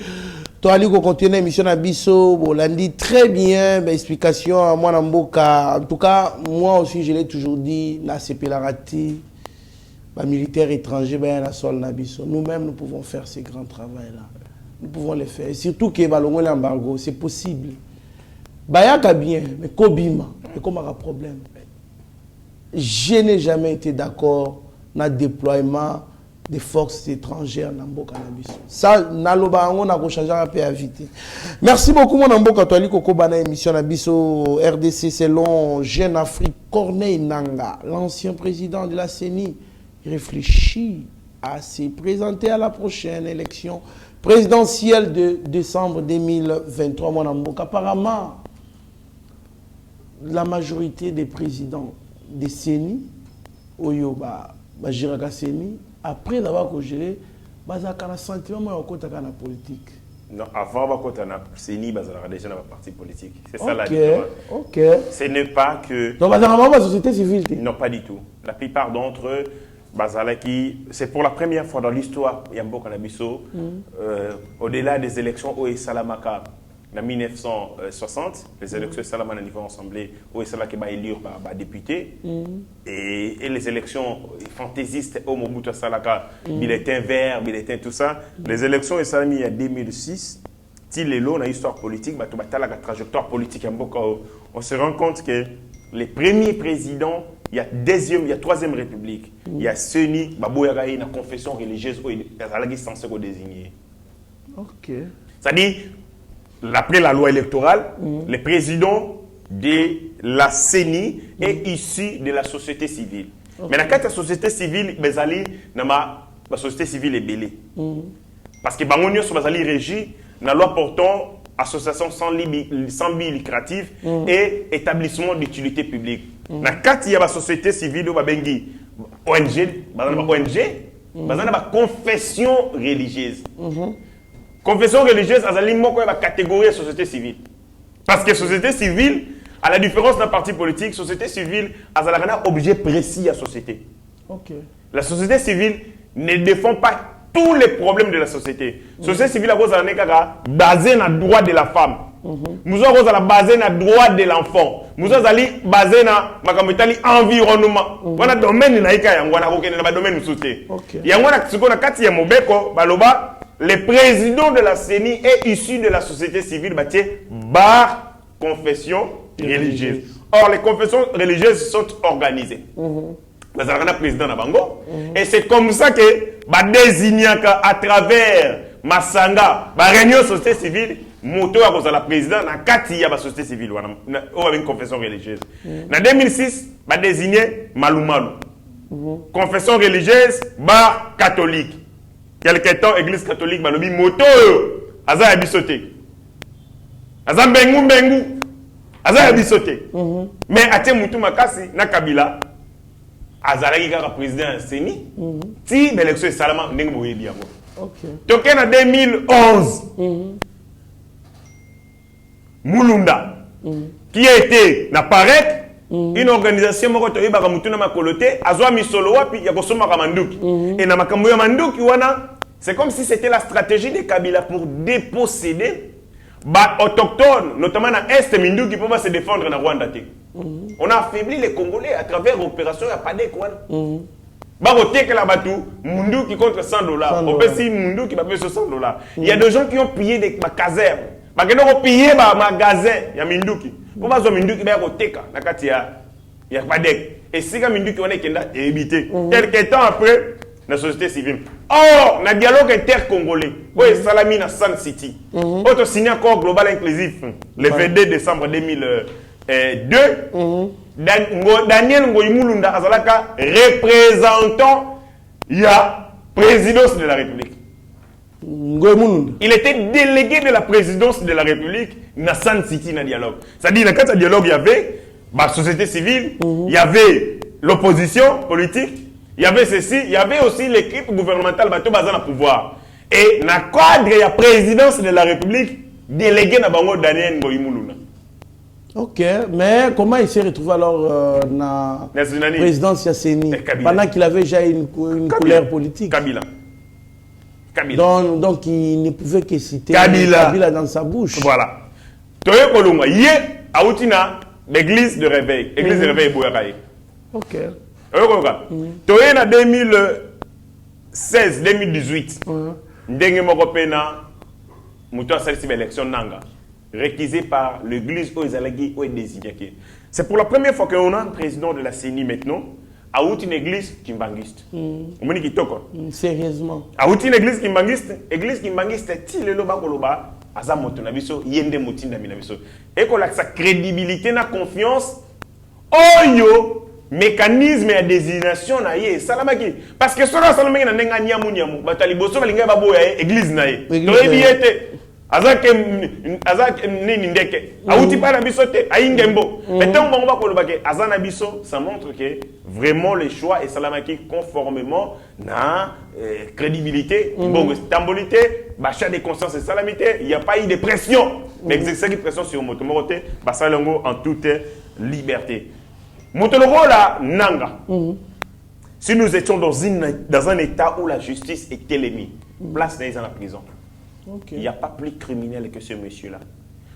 Toi ali ko continuer émission na biso, bolandi très bien, explication à moi Namboka. En tout cas, moi aussi je l'ai toujours dit, na sepelarati ba militaires étrangers ben na sol na biso. Nous-mêmes nous pouvons faire ce grand travail là. Nous pouvons les faire. Et surtout que l'embargo, c'est possible. Bayaka bien, mais Kobima, et comme un problème. Je n'ai jamais été d'accord dans le déploiement des forces étrangères dans le cannabis. Ça, on a changé un peu à vite. Merci beaucoup, mon Namboka Toali Koko Bana émission Nabiso RDC selon Jeune Afrique Corneille Nanga, l'ancien président de la CENI, réfléchit à se présenter à la prochaine élection présidentielle de décembre 2023, mon amour. Apparemment, la majorité des présidents des CENI, Oyoba, Bajiraka CENI, après d'avoir géré, Bazaka sentiment de la politique. Non, avant la CENI, Bazaka déjà dans la partie politique. C'est ça la différence. Ok. Ce n'est pas que. Donc, Bazaka la société civile. Non, pas du tout. La plupart d'entre eux. Bazalaki, c'est pour la première fois dans l'histoire, Yambo Kanabiso, au-delà des élections au Salamaka en 1960, les élections Salamana niveau assemblée, au Salaki va élire par député, et les élections fantaisistes au Mobutu Salaka, bulletin vert, bulletin tout ça, les élections et Salami en 2006, Tilelo, dans l'histoire politique, la trajectoire politique, on se rend compte que les premiers présidents, il y a deuxième, il y a troisième république. Il y a CENI, Baboyaga, une confession religieuse, il y a censé désigner. Ok. C'est-à-dire, après la loi électorale, le président de la CENI est issu de la société civile. Mais dans la société civile, Bezali, la société civile est belée. Parce que Bangonio sur Bazali régie la loi portant association sans but lucratif et établissement d'utilité publique. Dans le cas de la société civile, ONG, confession religieuse. Confession religieuse, c'est une catégorie de société civile. Parce que société civile, à la différence d'un parti politique, société civile a un objet précis à la société. La société civile ne défend pas tous les problèmes de la société. La société civile est basée sur le droit de la femme. Nous sommes basés sur le droit de l'enfant. Nous sommes basés sur l'environnement. Nous avons un domaine le président de la CENI est issu de la société civile par confession religieuse. Or, les confessions religieuses sont organisées. Vous avez un président de Bango. Et c'est comme ça que désigner à travers Masanga, la réunion société civile, moto à la président dans la société civile, ou avec une confession religieuse. En 2006, désigné Malou Malou. Confession religieuse, catholique. Quelque temps, église catholique, balobi moto, aza yabisote. Aza bengu. Aza yabisote. Mais atie mutu makasi, na Kabila, azalaki kaka président Seni, ti l'élection est salement ndenge boyebi yango. Toké na 2011, Mulunda, qui a été na Parek, une organisation moko toyeba ka mutu na makolote, azwa misolo wapi ya kosoma ka manduki. Et na makambo ya manduki wana, c'est comme si c'était la stratégie de Kabila pour déposséder les autochtones, notamment dans l'Est Mindu, qui peuvent se défendre dans Rwanda. On a affaibli les Congolais à travers l'opération Yapadek. Mundu qui contre $100. On peut si Mundu qui va payer $100. Il y a des gens qui ont pillé des casernes. Ils ont pillé des magasins. Il y a Minduki. Pourquoi ils ont Minduki qui va y a Yapadek. Et si Minduki on est évité. Quelques temps après, la société civile. Or, le dialogue intercongolais, Salami na Sun City. Autre signé accord global inclusif le 22 décembre 2002. Daniel Ngoïmoulunda Azalaka, représentant la présidence de la République. Il était délégué de la présidence de la République na Sun City na dialogue. C'est-à-dire, dans ce dialogue, il y avait la société civile, il y avait l'opposition politique. Il y avait ceci, il y avait aussi l'équipe gouvernementale bateau basée dans le pouvoir. Et dans le cadre de la présidence de la République, délégué dans Bango Daniel Ngoïmouluna. Ok, mais comment il s'est retrouvé alors dans la présidence Yasseni pendant qu'il avait déjà une couleur politique? Kabila. Donc il ne pouvait que citer Kabila dans sa bouche. Voilà. Toye Kolunga, yé Aoutina, l'église de réveil. Église de réveil Boyakaye. Ok. Toye na 2016-2018, ndenge moko pena muto asalisi élection nanga réquisé par l'église Oezalagi ou désigné. C'est pour la première fois qu'on a un président de la CENI maintenant à une église kimbangiste. Sérieusement. À une église kimbangiste le loba koloba aza moto na biso yende mutinda mina biso. Et qu'on a sa crédibilité na confiance oyo mécanisme de désignation na ye salamaki parce que sora salamaki na nenga nyamu batali boso balinga baboya église na ye to ebiete azake nini ndeke auti para biso te ayingembo mais tant bango bakoloba ke azana biso ça montre que vraiment les choix et salamaki conformément na crédibilité bon stabilité bachat de conscience et salamité il y a pas eu de pression mais exercer pression sur moto moroté basalango en toute liberté. Montologola Nanga. Si nous étions dans un état où la justice est ennemie, place dans la prison. Il n'y a pas plus criminel que ce monsieur-là.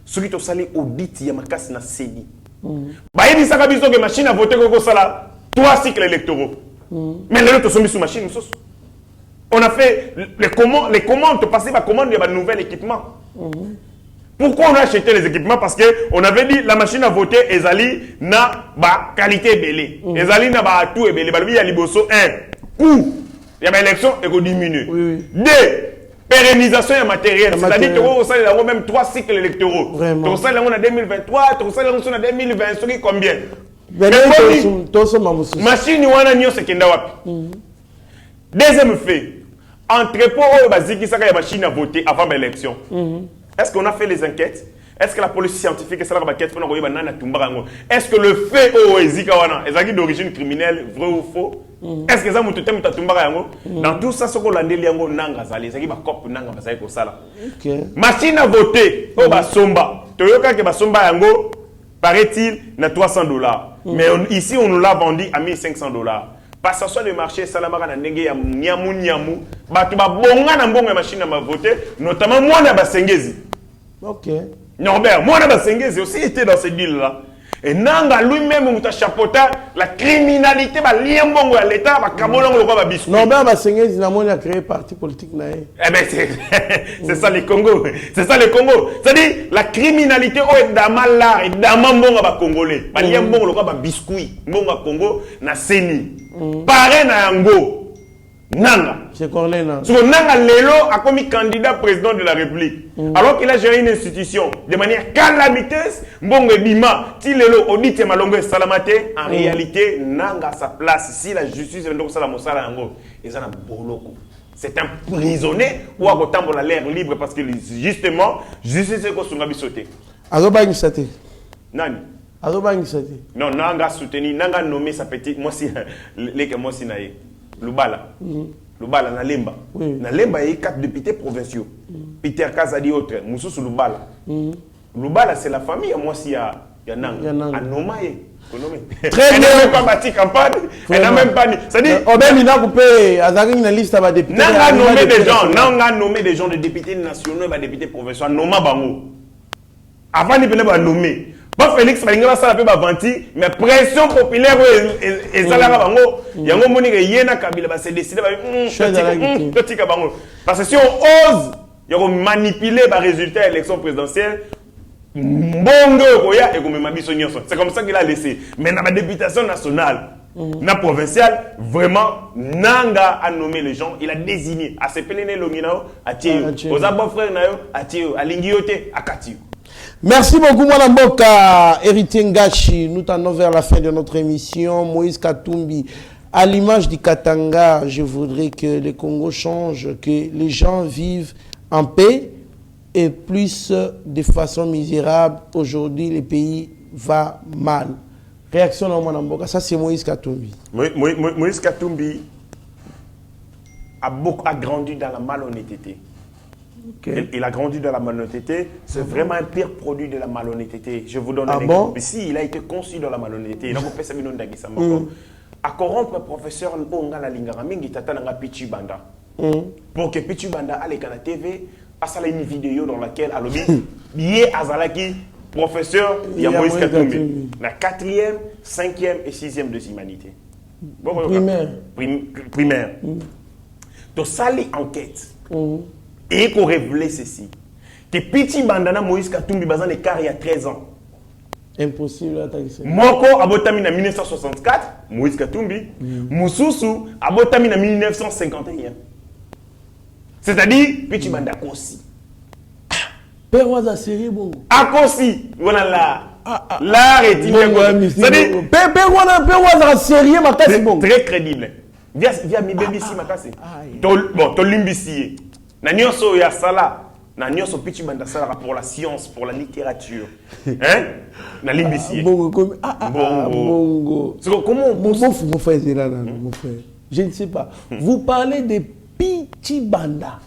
Celui qui a salé audit, il y a makas na CENI. Il dit ça que machine a voté comme ça 3 cycles électoraux. Mais les autres sont sous machine. On a fait les commandes, passer par commande de nouvel équipement. Pourquoi on a acheté les équipements? Parce qu'on avait dit la machine à voter, Ezali n'a pas qualité belée. Ezali n'a pas tout belé. Il y a liboso 1. Coût. Il y a l'élection et qu'on diminue. 2. Pérennisation et matériel. C'est-à-dire que vous avez même 3 cycles électoraux. Vraiment. On a 2023, on a 2020, c'est combien? Machine, on a mis ce qu'il y a. Deuxième fait. entrepôt oyo baziki saka ya machine à voter avant l'élection. Est-ce qu'on a fait les enquêtes? Est-ce que la police scientifique est est-ce que le fait est d'origine criminelle, vrai ou faux? Est-ce que ça dans tout ça, ce qu'on a dit, machine à voter, paraît-il, na $300. Mais ici, on nous l'a vendu à $1,500. Parce que sur le marché, Salamara na ndenge ya nyamu, batu ba bonga na mbongo ya machine à voter, notamment moi na basengezi. Ok. Norbert, moi na basengezi aussi était dans ce deal là. Et nanga lui-même muta chapota la criminalité ba lien mbongo ya l'état ba kabolongo lo ba biscuit. Norbert basengezi na moni a créé parti politique na ye. Eh ben c'est ça le Congo. C'est ça le Congo. C'est-à-dire la criminalité au damala et damambongo ba congolais. Ba lien mbongo lo ba biscuit. Mbongo Congo na seni. Paré na yango. Nanga. C'est Corlé Nanga. Parce que Nanga Lelo a commis candidat président de la République. Alors qu'il a géré une institution de manière calamiteuse. Mbongo Bima, ti Lelo, audit et malongo salamate. En réalité, Nanga a sa place. Si la justice est donc salamosala yango, ils en ont boloko. C'est un prisonnier ou à côté de l'air libre parce que justement, justice est qu'on a sauté. Azoba Nisate. Nani? Azoba Nisate. Non, Nanga soutenu, Nanga nommé sa petite, moi si, les que moi si naïe. Lubala. Lubala na Lemba. Na Lemba il y a 4 députés provinciaux. Peter Kazadi autre, Moussous Lubala. Lubala c'est la famille, moi si y a Nanga. Anomaye. Très bien. Elle n'a même pas bâti campagne. Elle n'a même pas. C'est-à-dire. Obel il a coupé Azari na liste à députés. Nanga nommé des gens, Nanga nommé des gens de députés nationaux, des députés provinciaux, Noma Bango. Avant il venait nommer. Pas Félix Malinga ça la vanti mais pression populaire et ça la bango yango moni que yena kabila ba se décider ba bango parce que si on ose yako manipuler ba résultat élection présidentielle mbongo koya et comme mabiso nyonso c'est comme ça qu'il a laissé mais dans la députation nationale na provinciale vraiment Nanga a nommé les gens il a désigné a se pelene longinao a tio aux abo frère na yo a tio a lingiote a katio. Merci beaucoup, Mwana Mboka, héritier Ngachi. Nous tendons vers la fin de notre émission. Moïse Katumbi, à l'image du Katanga, je voudrais que le Congo change, que les gens vivent en paix et plus de façon misérable. Aujourd'hui, le pays va mal. Réaction à Mwana Mboka, ça c'est Moïse Katumbi. Moïse Katumbi a grandi dans la malhonnêteté. Okay. Il a grandi dans la malhonnêteté. C'est vraiment un pire produit de la malhonnêteté. Je vous donne un exemple. Si il a été conçu dans la malhonnêteté, il a coupé sa minute d'Aguisama. À corrompre professeur Ngonga la Lingara Mingi Tata Nanga Pichu Banda. Pour que Pichu Banda aille à la TV, passe à une vidéo dans laquelle à l'objet, Yé Azalaki, professeur Moïse Katumbi. La 4e, 5e et 6e de l'humanité. Primaire. Donc ça, les enquêtes. Et qu'on révèle ceci. Que Pichi Bandana Moïse Katumbi bazan écart il y a 13 ans. Impossible d'attaquer ça. Moko abotami en 1964, Moïse Katumbi. Moussousou abotami en 1951. C'est-à-dire, Pichi Banda Kosi. Père Waza série bon. Akosi, voilà là. L'art est c'est-à-dire, Père Waza série makasi bon. Très crédible. Via mi BBC makasi. Bon, to limbisi. Na nyonso ya sala, na nyonso Pichi Banda sala pour la science, pour la littérature. Hein? Na limbisi. Bongo. Comment vous faites là, mon frère? Je ne sais pas. Vous parlez de Pichi Banda.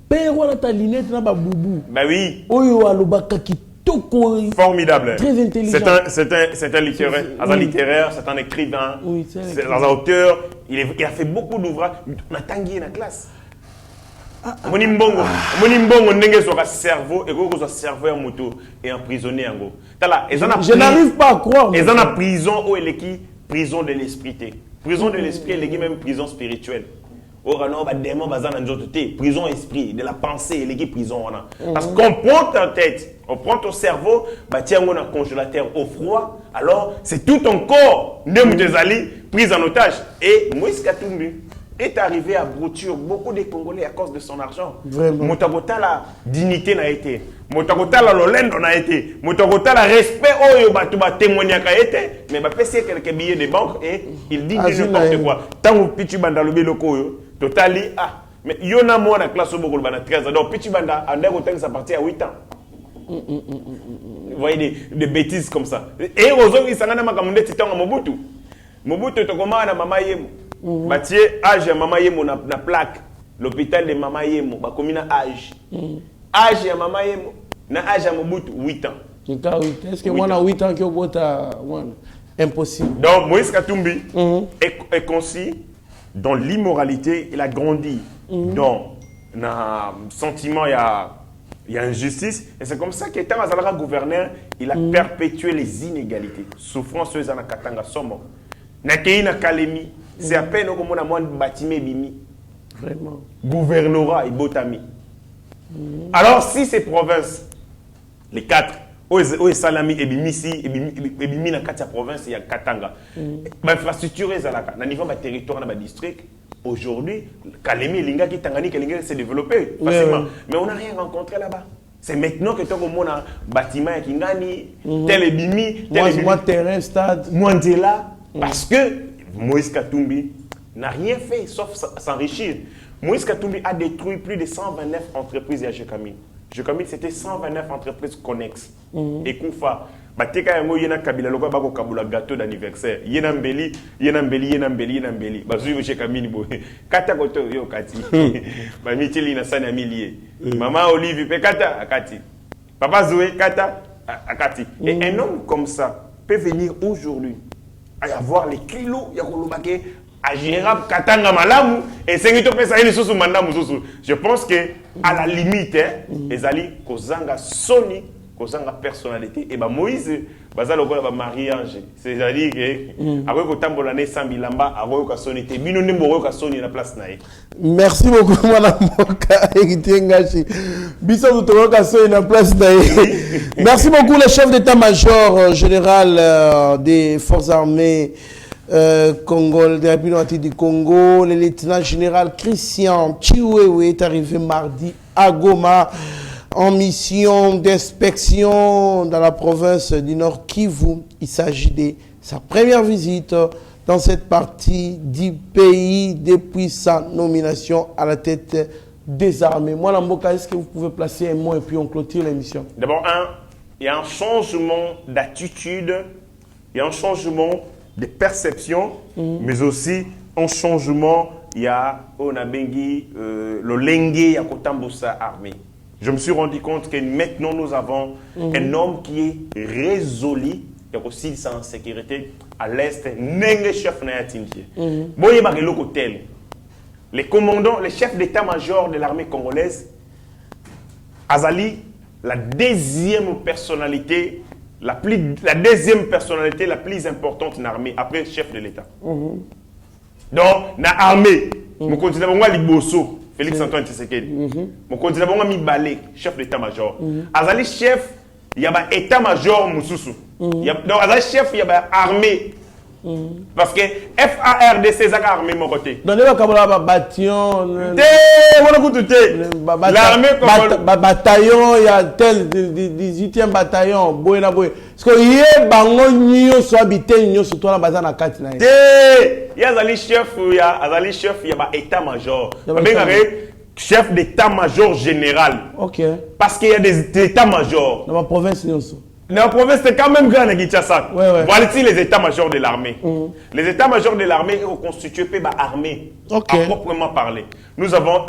Père wala ta lunette na ba boubou. Bah oui. Oyo alobaka kitoko. Formidable. Très intelligent. C'est un littéraire, c'est un écrivain, c'est un auteur. Il a fait beaucoup d'ouvrages. On a tangué dans la classe. Monimbongo ndenge soka cerveau et que cerveau en moto et emprisonné en go. Je n'arrive pas à croire. Ils en a prison où elle est prison de l'esprit. Prison de l'esprit, elle est même prison spirituelle. Orano ba démon bazan njototé, prison esprit, de la pensée, elle est prison wana. Parce qu'on prend ta tête, on prend ton cerveau, bah tiens on a congélateur au froid, alors c'est tout ton corps ndemutezali pris en otage et Moïse Katumbi est arrivé à brouture beaucoup de Congolais à cause de son argent. Vraiment. Motagota la dignité n'a été. Motagota la lolendo n'a été. Motagota la respect oyo batuba témoignaka été. Mais bah passer quelques billets de banque et il dit n'importe quoi. Tant que Pichu Banda lobi loko yo, totali Mais il y en a moins dans la classe au Bogol, 13 ans. Donc, petit banda, en dernier ça partit à 8 ans. Vous voyez des bêtises comme ça. Et aujourd'hui, ils sont en train de se faire Mobutu. Mobutu, tu commences à Mama Yemo. Bâtir âge à Mama Yemo na plaque. L'hôpital de Mama Yemo, bah comme âge. Âge à Mama Yemo, na âge à Mobutu, 8 ans. Est-ce que moi, à 8 ans, impossible. Donc, Moïse Katumbi est concis dans l'immoralité, il a grandi dans un sentiment, il y a injustice. Et c'est comme ça qu'étant Azalaka gouverneur, il a perpétué les inégalités. Souffrance, c'est un Katanga Somo. Nakeina Kalemi, c'est à peine comme on a moins de bâtiments bimi. Vraiment. Gouvernorat et Botami. Alors, si ces provinces, les 4, Salami et Bimisi et Bimi na Katia province il y a Katanga. L'infrastructure est à la niveau de territoire dans le district. Aujourd'hui, Kalemi et Linga qui Tangani s'est développé facilement. Mais on n'a rien rencontré là-bas. C'est maintenant que tu as un bâtiment qui Kingani, tel et Bimi, tel et Bimi. Moins terrain, stade. Moins de là. Parce que Moïse Katumbi n'a rien fait sauf s'enrichir. Moïse Katumbi a détruit plus de 129 entreprises à Jekamine. Jekamine, c'était 129 entreprises connexes. Et Koufa, Bateka yango yena kabila loko bako kabula gâteau d'anniversaire. Yena mbeli. Bazu Jekamine bo. Kata koto yo kati. Ba mitili na sana milier. Maman Olive pe kata akati. Papa Zoé kata akati. Et un homme comme ça peut venir aujourd'hui à avoir les kilos ya kolobake à Gérard Katanga Malamu et Sengito Pesa Ili Susu Mandamu Susu. Je pense que à la limite, les alliés Kozanga Sony, Kozanga personnalité, et Moïse, Bazalo ba mariage. C'est-à-dire que après que Tambolane Sambilamba, après que Sony, Bino Nimbo ka Sony na place nae. Merci beaucoup, Madame Moka Egitengachi. Bissou Toka Sony na place nae. Merci beaucoup, le chef d'état-major général des forces armées. Congo, de la République du Congo, le lieutenant général Christian Chiwewe est arrivé mardi à Goma en mission d'inspection dans la province du Nord Kivu. Il s'agit de sa première visite dans cette partie du pays depuis sa nomination à la tête des armées. Moi, Lamboka, est-ce que vous pouvez placer un mot et puis on clôture l'émission? D'abord, il y a un changement d'attitude, il y a un changement de perception, mais aussi un changement, il y a le lengue, il y a Kotambosa armée. Je me suis rendu compte que maintenant nous avons un homme qui est résolu, il y a aussi sans sécurité à l'est, n'est chef Nayatindier. Les commandants, les chefs d'état-major de l'armée congolaise, Azali, la deuxième personnalité, la deuxième personnalité la plus importante dans l'armée, après le chef de l'État. Donc, dans l'armée, mon candidat Liboso, Félix Antoine Tshisekedi, mon candidat Mibale, chef d'état-major. Azali chef, il y a un état-major Moussoussou. Donc, Azali chef, il y a une armée. Parce que FARDC, c'est l'armée mon côté. Donc, il y a un bataillon. L'armée bataillon, il y a tel 18e bataillon. Parce que il y a un soit habité, il y a un carte. Il y a un chef, il y a un état-major. Chef d'état-major général. Ok. Parce qu'il y a des états-majors. Dans ma province, la province, c'est quand même grand à Kinshasa. Voilà ici les états-majors de l'armée. Les états-majors de l'armée sont constitués par l'armée, à proprement parler. Nous avons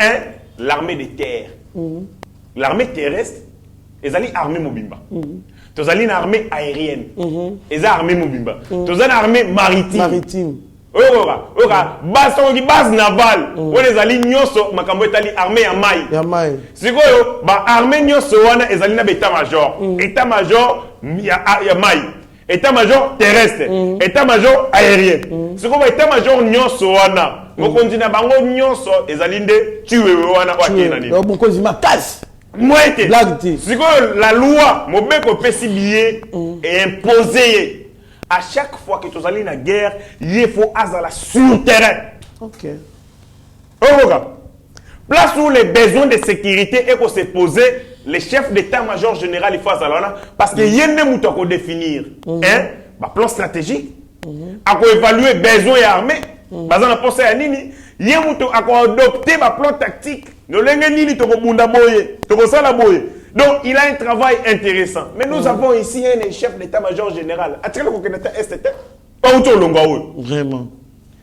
l'armée des terres. L'armée terrestre, ils allaient armée Mobimba. Ils allaient une armée aérienne. Ils allaient armée Mobimba. Ils allaient une armée maritime. Base navale. Les alliés nyoso makambetali armée ya mai. Sikoyo ba armée nyoso wana ezali na état-major. État-major ya mai. État-major terrestre. État-major aérien. Sikoyo ba état-major nyoso wana. Mokonzi na bango nyoso ezali nde tuwe wana wakena nini. Donc mokonzi makasi. Moite. Sikoyo la loi mobeko pesi billet et imposé. À chaque fois que tu es allé dans la guerre, il faut aller sur le terrain. Ok. Place où les besoins de sécurité et qu'on s'est posé, les chefs d'état-major général, il faut aller là parce qu'il y a des moutons à définir. Un plan stratégique, à évaluer besoins et armées. Parce qu'on a pensé à Nini, Yé muto a adopté ma plan tactique. No lenge nini toko bunda boye, toko sala boye. Donc il a un travail intéressant. Mais nous avons ici un chef d'état-major général. Attirez le coconata STT. Pas autour longo. Vraiment.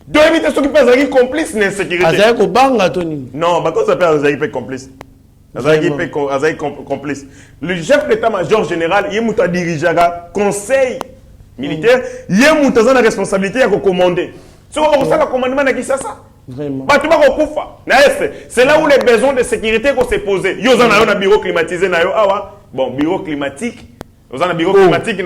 Donc éviter ceux qui peuvent être complices d'insécurité. Azaki ko banga Tony. Non, bah quand ça peut Azaki complice. Azaki complice. Le chef d'état-major général, il est dirigé conseil militaire, il a la responsabilité de commander. Si on a le commandement, c'est ça. Vraiment. C'est là où les besoins de sécurité vont se poser. Il y a un bureau climatisé. Bon, bureau climatique. Vous avez un bureau climatique.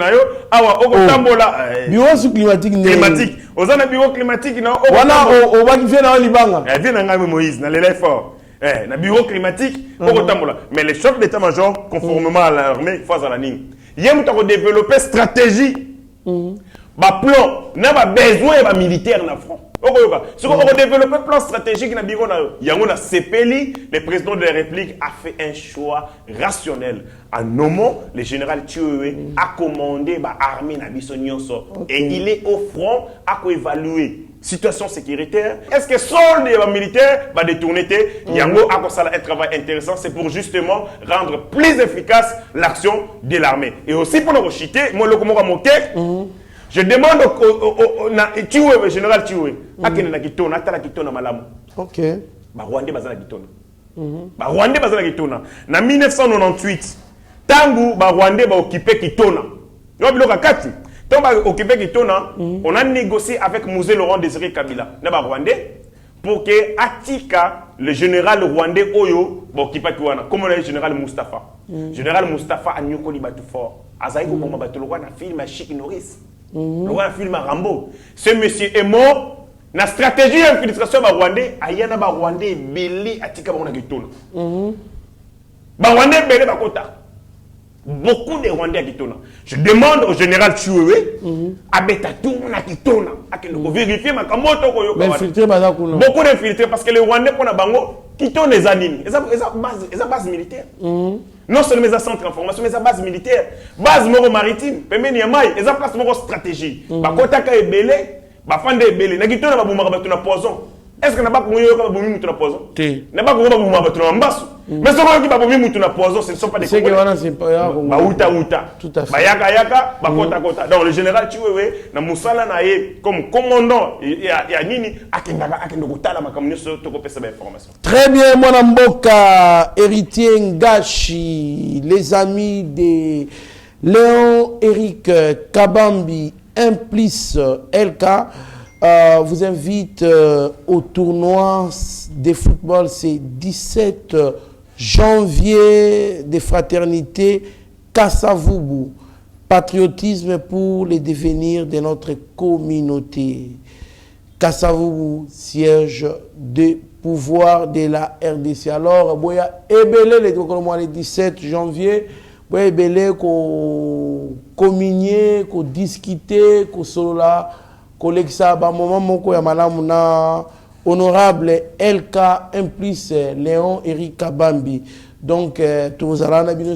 Bureau sous climatique. Climatique. Vous avez un bureau climatique. Voilà, on va qui fait dans l'Ibanga. Il vient dans Moïse, dans l'effort. Le bureau climatique. Mais les chefs d'état-major, conformément à l'armée, face à la ligne. Il y a développer stratégie. Bah plan, n'a pas besoin de militaire dans le front. Si on développe un plan stratégique dans le bureau, il y a un CPLI, le président de la République a fait un choix rationnel. En nommant le général Thioué a commandé l'armée et il est au front à évaluer situation sécuritaire. Est-ce que solde les militaires va détourner Yango a un travail intéressant, c'est pour justement rendre plus efficace l'action de l'armée. Et aussi pour le rechuter, moi le comment je demande au général Thioué, akene kitona, atala kitona malamu. OK. Ba Rwandais bazala kitona. Ba Rwandais bazala kitona. Na 1998, tangu ba Rwandais ba occupé kitona. No biloka kati. Tant ba occupé kitona, on a négocié avec Mosé Laurent Désiré Kabila, na ba Rwandais, pour que Atika, le général rwandais Oyo, ba occupé kitona, comme le général Mustafa. Général Mustafa a nyokoli batu fort. Azaïko bomba batu lo na film Chic Norris. Le film Rambo. Ce monsieur est mort. La stratégie d'infiltration de Rwandais, ayana ba Rwandais belé atika ba kitona. Ba Rwandais belé ba kota. Beaucoup de Rwandais à kitona. Je demande au général Thioué abeta tout na kitona. Akelo vérifier ma kamoto ko yoka. Beaucoup d'infiltrés parce que les Rwandais pour na bango kitona les anines. Eza base militaire. Non seulement les centres d'information, mais la base militaire, base moro maritime, pemeni yamai, eza place moro stratégie. Ba kota ka ebele, ba fande ebele, na kitona ba bumaka batu na poison. Est-ce que na ba kunyo ka ba bumi mutu na poison? Na ba kunyo ba bumaka batu na mbasu. Mais ce qui va bumi mutu na poison, ce ne sont pas des Congolais. C'est que ba uta. Tout à fait. Ba yaka, ba kota. Donc le général Thioué na musala na ye comme commandant ya nini akendako tala makamuni so to kopesa ba information. Très bien, mon Mboka, héritier Ngashi, les amis de Léon Eric Kabambi, Implice LK, vous invite au tournoi de football, c'est 17 janvier des fraternités Kassavubu, patriotisme pour le devenir de notre communauté. Kassavubu, siège de pouvoir de la RDC. Alors, boya ebele le 17 janvier, boya ebele ko communier, ko discuter, ko solola, ko leksa ba moment moko ya malamu na honorable LK Implice Léon Eric Kabambi. Donc, tous allons bien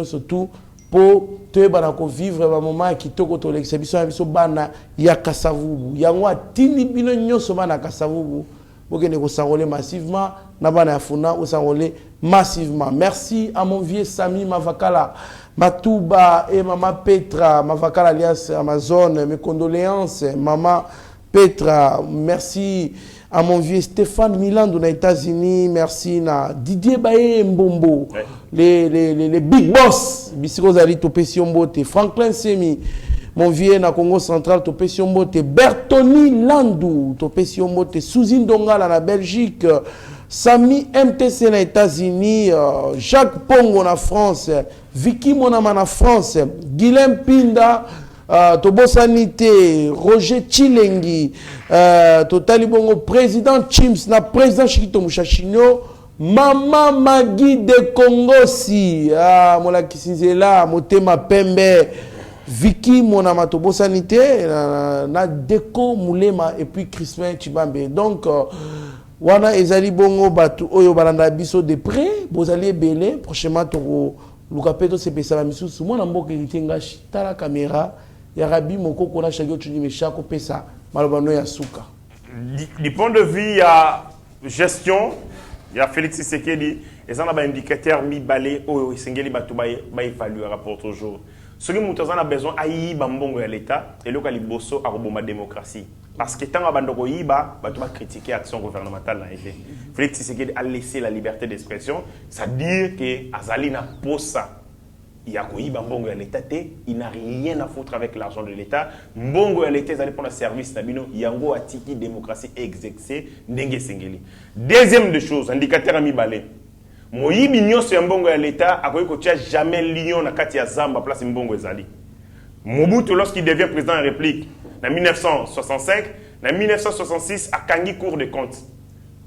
surtout pour te banako vivre un moment qui te koto l'exhibition biso bana ya Kassavubu. Yangwa tini bino nyoso bana Kassavubu. Bokene ko sangolé massivement na bana funa o sangolé massivement. Merci à mon vieux Sami Mavakala, Matouba et maman Petra Mavakala alias Amazon. Mes condoléances maman Petra. Merci à mon vieux Stéphane Milan aux États-Unis, merci à Didier Baye Mbombo, les big boss, Bisiko Zali Topesiombote, Franklin Semi, mon vieux na Congo Central Topesiombote, Bertoni Landou Topesiombote, Souzine Dongala na Belgique, Sami MTC na États-Unis, Jacques Pongo na France, Vicky Monama na France, Guilhem Pinda, Tobosanité, Roger Chilengi, Totali Bongo, président Chims, na président Chikito Mouchachino, Mama Magui de Congo si, Mola Kisinzela, Motema Pembe, Vicky Monama Tobosanité, na Deko Moulema et puis Crispin Chibambe. Donc, Wana Ezali Bongo, Batu Oyo Balanda Biso de près, Bozali Belé, prochainement Toro, Lukapeto Sepesa la Missou, Soumon Namboke Ngashi, Tala Caméra. Yarabi moko kona shagyo tuni meshako pesa malobano ya suka. Du point de vue à gestion, il y a Félix Tshisekedi, et ça, on a un indicateur mi-balé, oh, Sengeli Batouba, évaluer rapport toujours. Ce que nous avons besoin, c'est de l'État et le Bosso à la démocratie. Parce que tant que nous avons critiqué l'action gouvernementale, Félix Tshisekedi a laissé la liberté d'expression, c'est-à-dire que Azali n'a pas ça. Il y a l'État, il n'a rien à foutre avec l'argent de l'État. Mbongo l'État, ils pour le service, il y a une attitude démocratie exercée, n'engue sengeli. Deuxième des choses, indicateur à mi-balé. Moyibi nyonso ya mbongo ya l'État akoki kotia jamais lion na kati ya zamba place mbongo ezali. Mobutu lorsqu'il devient président de la République en 1965, en 1966 akangi Cour des comptes.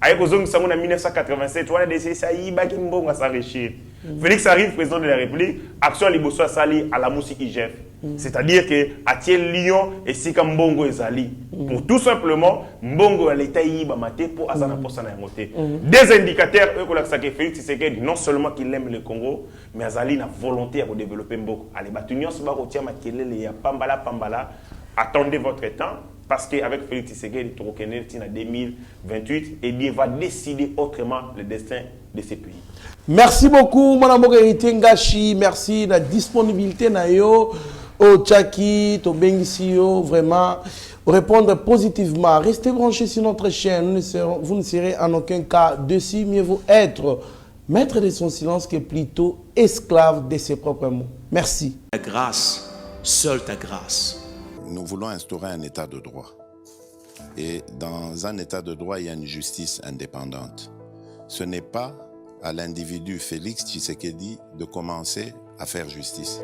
Avec Ozong Sango en 1987, on a décidé ça yiba ki mbongo s'enrichir. Félix arrive président de la République, action liboso a sali à la Moussi IGF. C'est-à-dire que Atiel Lyon et Sika Mbongo ezali. Pour tout simplement, Mbongo à l'État yiba maté pour Azana Posana Yamote. Des indicateurs, eux, que Félix Tshisekedi, non seulement qu'il aime le Congo, mais Azali a volonté à développer Mboko. Allez, Batunion, se bat au Tia Makelele, ya Pambala. Attendez votre temps. Parce qu'avec Félix Tshisekedi, en 2028, eh bien, va décider autrement le destin de ces pays. Merci beaucoup, Mme Héritier Ngachi. Merci de la disponibilité. Au Tchaki, au Bengisio, vraiment, répondre positivement. Restez branchés sur notre chaîne. Vous ne serez en aucun cas dessus. Mieux vaut être maître de son silence que plutôt esclave de ses propres mots. Merci. Ta grâce, seule ta grâce. Nous voulons instaurer un état de droit. Et dans un état de droit, il y a une justice indépendante. Ce n'est pas à l'individu Félix Tshisekedi de commencer à faire justice.